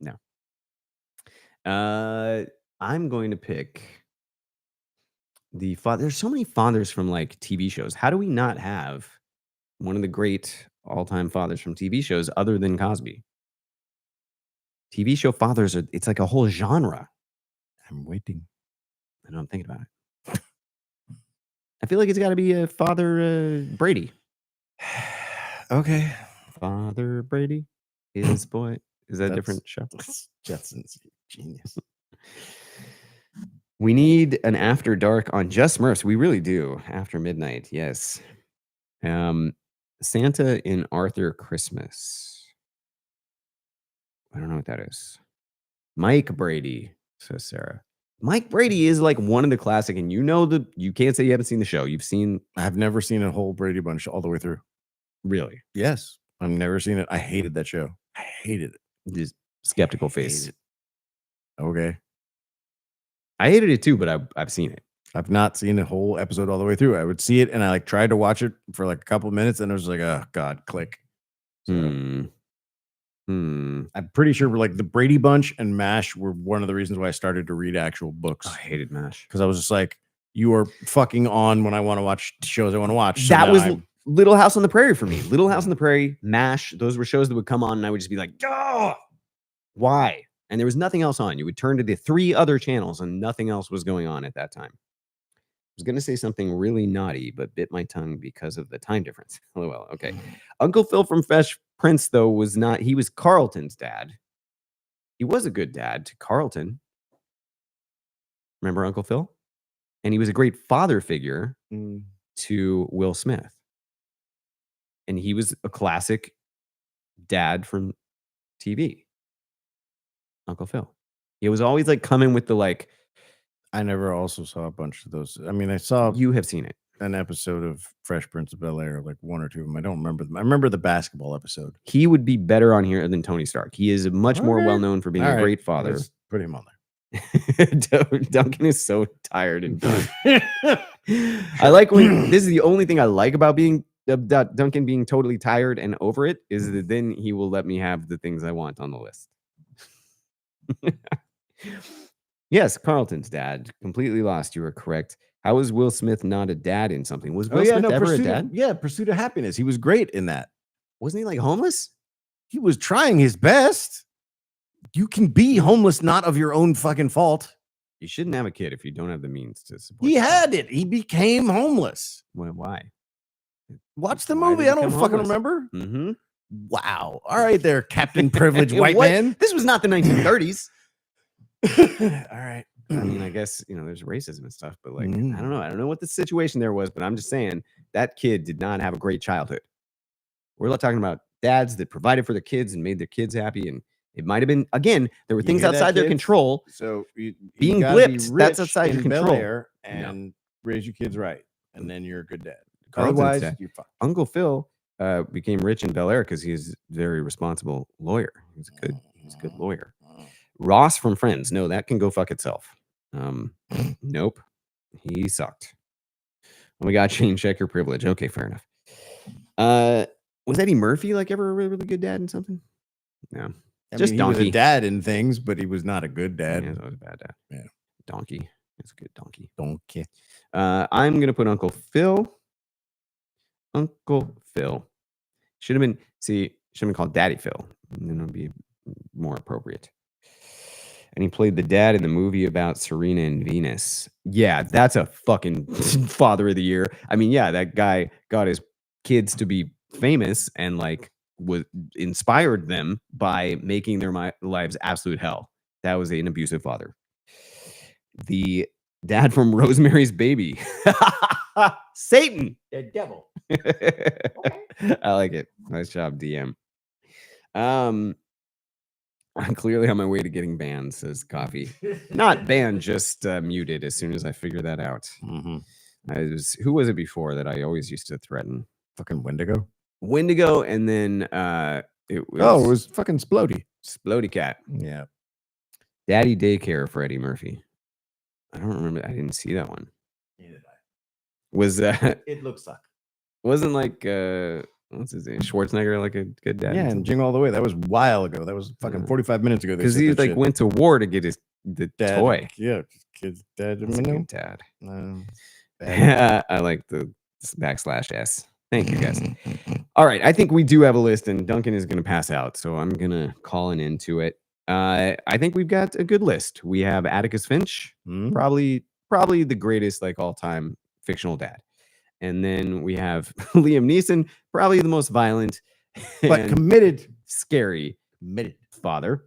A: No. I'm going to pick the father. There's so many fathers from like TV shows. How do we not have one of the great all-time fathers from TV shows other than Cosby? TV show fathers it's like a whole genre.
B: I'm waiting.
A: I know I'm thinking about it. I feel like it's got to be a Father Brady.
B: Okay.
A: Father Brady, his boy. Is that a
B: That's
A: different show?
B: Jetsons, genius.
A: We need an After Dark on Just Smurfs. We really do. After midnight, yes. Santa in Arthur Christmas. I don't know what that is. Mike Brady, says Sarah. Mike Brady is like one of the classic, and you can't say you haven't seen the show. You've seen.
B: I've never seen a whole Brady Bunch all the way through.
A: Really?
B: Yes. I've never seen it. I hated that show. I hated it.
A: Just skeptical face.
B: Okay.
A: I hated it too, but I've seen it.
B: I've not seen a whole episode all the way through. I would see it and I like tried to watch it for like a couple of minutes and I was like, oh God, click. So, I'm pretty sure we're like the Brady Bunch and MASH were one of the reasons why I started to read actual books.
A: Oh, I hated MASH.
B: Because I was just like, you are fucking on when I want to watch shows I want to watch. So
A: that was Little House on the Prairie for me. Little House on the Prairie, MASH, those were shows that would come on and I would just be like, oh, why? And there was nothing else on. You would turn to the 3 other channels and nothing else was going on at that time. I was going to say something really naughty, but bit my tongue because of the time difference. LOL. Okay. Uncle Phil from Fresh Prince, though, he was Carlton's dad. He was a good dad to Carlton. Remember Uncle Phil? And he was a great father figure to Will Smith. And he was a classic dad from TV. Uncle Phil. He was always like coming with the like.
B: I never also saw a bunch of those. I mean, I saw.
A: You have seen it.
B: an episode of Fresh Prince of Bel-Air, like one or two of them. I don't remember them. I remember the basketball episode.
A: He would be better on here than Tony Stark. He is much more
B: Okay.
A: well known for being
B: All
A: a
B: right,
A: great father.
B: let's put him on
A: Duncan is so tired and done. I like when this is the only thing I like about being Duncan being totally tired and over it is that then he will let me have the things I want on the list. Yes, Carlton's dad. Completely lost. You were correct. How is Will Smith not a dad in something? Was Will Smith ever a dad?
B: Pursuit of Happiness. He was great in that.
A: Wasn't he like homeless?
B: He was trying his best. You can be homeless, not of your own fucking fault.
A: You shouldn't have a kid if you don't have the means to support.
B: He had it. He became homeless.
A: Why?
B: Watch the
A: Why did
B: movie.
A: he
B: I don't
A: become
B: fucking
A: homeless?
B: remember.
A: Mm-hmm.
B: Wow. All right, there, Captain Privileged White
A: What?
B: Man.
A: This was not the 1930s.
B: All right.
A: I mean, I guess, there's racism and stuff, but like, I don't know. I don't know what the situation there was, but I'm just saying that kid did not have a great childhood. We're not talking about dads that provided for their kids and made their kids happy. And it might have been, again, there were things outside their control.
B: So
A: being blipped, that's outside your control.
B: And raise your kids right. And then you're a good dad.
A: Carlton's
B: Otherwise,
A: dad.
B: you're fucked.
A: Uncle Phil became rich in Bel Air because he's a very responsible lawyer. He's a good lawyer. Ross from Friends. No, that can go fuck itself. Nope. He sucked. Oh my God, Shane, check your privilege. Okay, fair enough. Was Eddie Murphy like ever a really, really good dad in something? No.
B: Just he was a dad in things, but he was not a good dad.
A: Yeah, he was a bad dad.
B: Yeah.
A: Donkey. It's a good donkey.
B: Donkey.
A: I'm gonna put Uncle Phil. Uncle Phil. Should have been called Daddy Phil. And then it would be more appropriate. And he played the dad in the movie about Serena and Venus. Yeah, that's a fucking father of the year. I mean, yeah, that guy got his kids to be famous and like inspired them by making their lives absolute hell. That was an abusive father. The dad from Rosemary's Baby. Satan.
B: The devil.
A: I like it. Nice job, DM. I'm clearly on my way to getting banned, says Coffee. Not banned, just muted as soon as I figure that out.
B: Mm-hmm.
A: Who was it before that I always used to threaten?
B: Fucking Wendigo.
A: Wendigo, and then it
B: was fucking Splody.
A: Splody Cat.
B: Yeah.
A: Daddy Daycare for Eddie Murphy. I don't remember. I didn't see that one.
B: Neither did I.
A: Was
B: it looks like
A: wasn't like what's his name? Schwarzenegger, like a good dad.
B: Yeah, and Jingle All the Way. That was a while ago. That was fucking 45 minutes ago.
A: Because he like went to war to get the
B: dad,
A: toy.
B: Yeah, kid's dad.
A: That's a good dad.
B: Bad.
A: I like the /S. Thank you, guys. All right, I think we do have a list, and Duncan is going to pass out, so I'm going to call an end to it. I think we've got a good list. We have Atticus Finch, probably the greatest like all-time fictional dad. And then we have Liam Neeson, probably the most violent,
B: but committed,
A: scary father.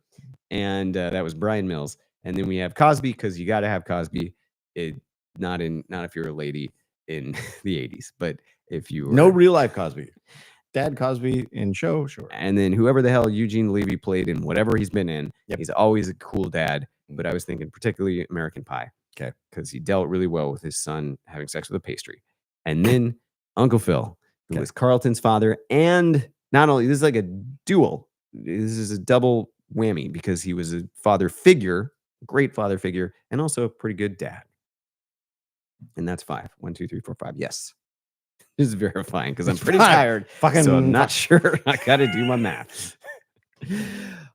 A: And that was Brian Mills. And then we have Cosby, because you got to have Cosby. Not if you're a lady in the 80s, but if you were,
B: no real life Cosby, Dad Cosby in show, sure.
A: And then whoever the hell Eugene Levy played in whatever he's been in, he's always a cool dad. But I was thinking particularly American Pie, okay, because he dealt really well with his son having sex with a pastry. And then Uncle Phil, who was Carlton's father, and not only this is like a dual. This is a double whammy because he was a father figure, great father figure, and also a pretty good dad. And that's 5. 1, 2, 3, 4, 5. Yes. This is verifying because I'm pretty tired. So I'm not sure. I got to do my math.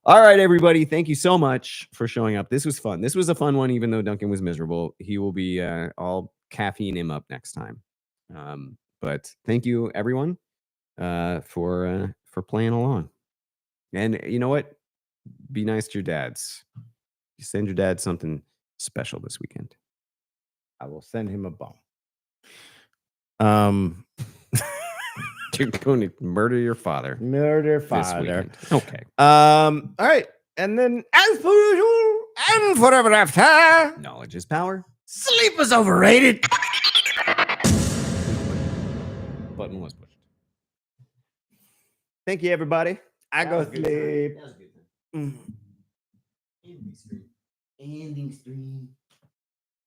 A: All right, everybody. Thank you so much for showing up. This was fun. This was a fun one, even though Duncan was miserable. He will be all caffeine him up next time. But thank you, everyone, for playing along. And you know what? Be nice to your dads. You send your dad something special this weekend.
B: I will send him a bomb.
A: You're going to murder your father.
B: Murder father.
A: Okay.
B: All right. And then, as per usual, and forever after,
A: knowledge is power.
B: Sleep is overrated.
A: Button was pushed. Thank you, everybody.
B: I go sleep.
A: That was a good time. Ending stream.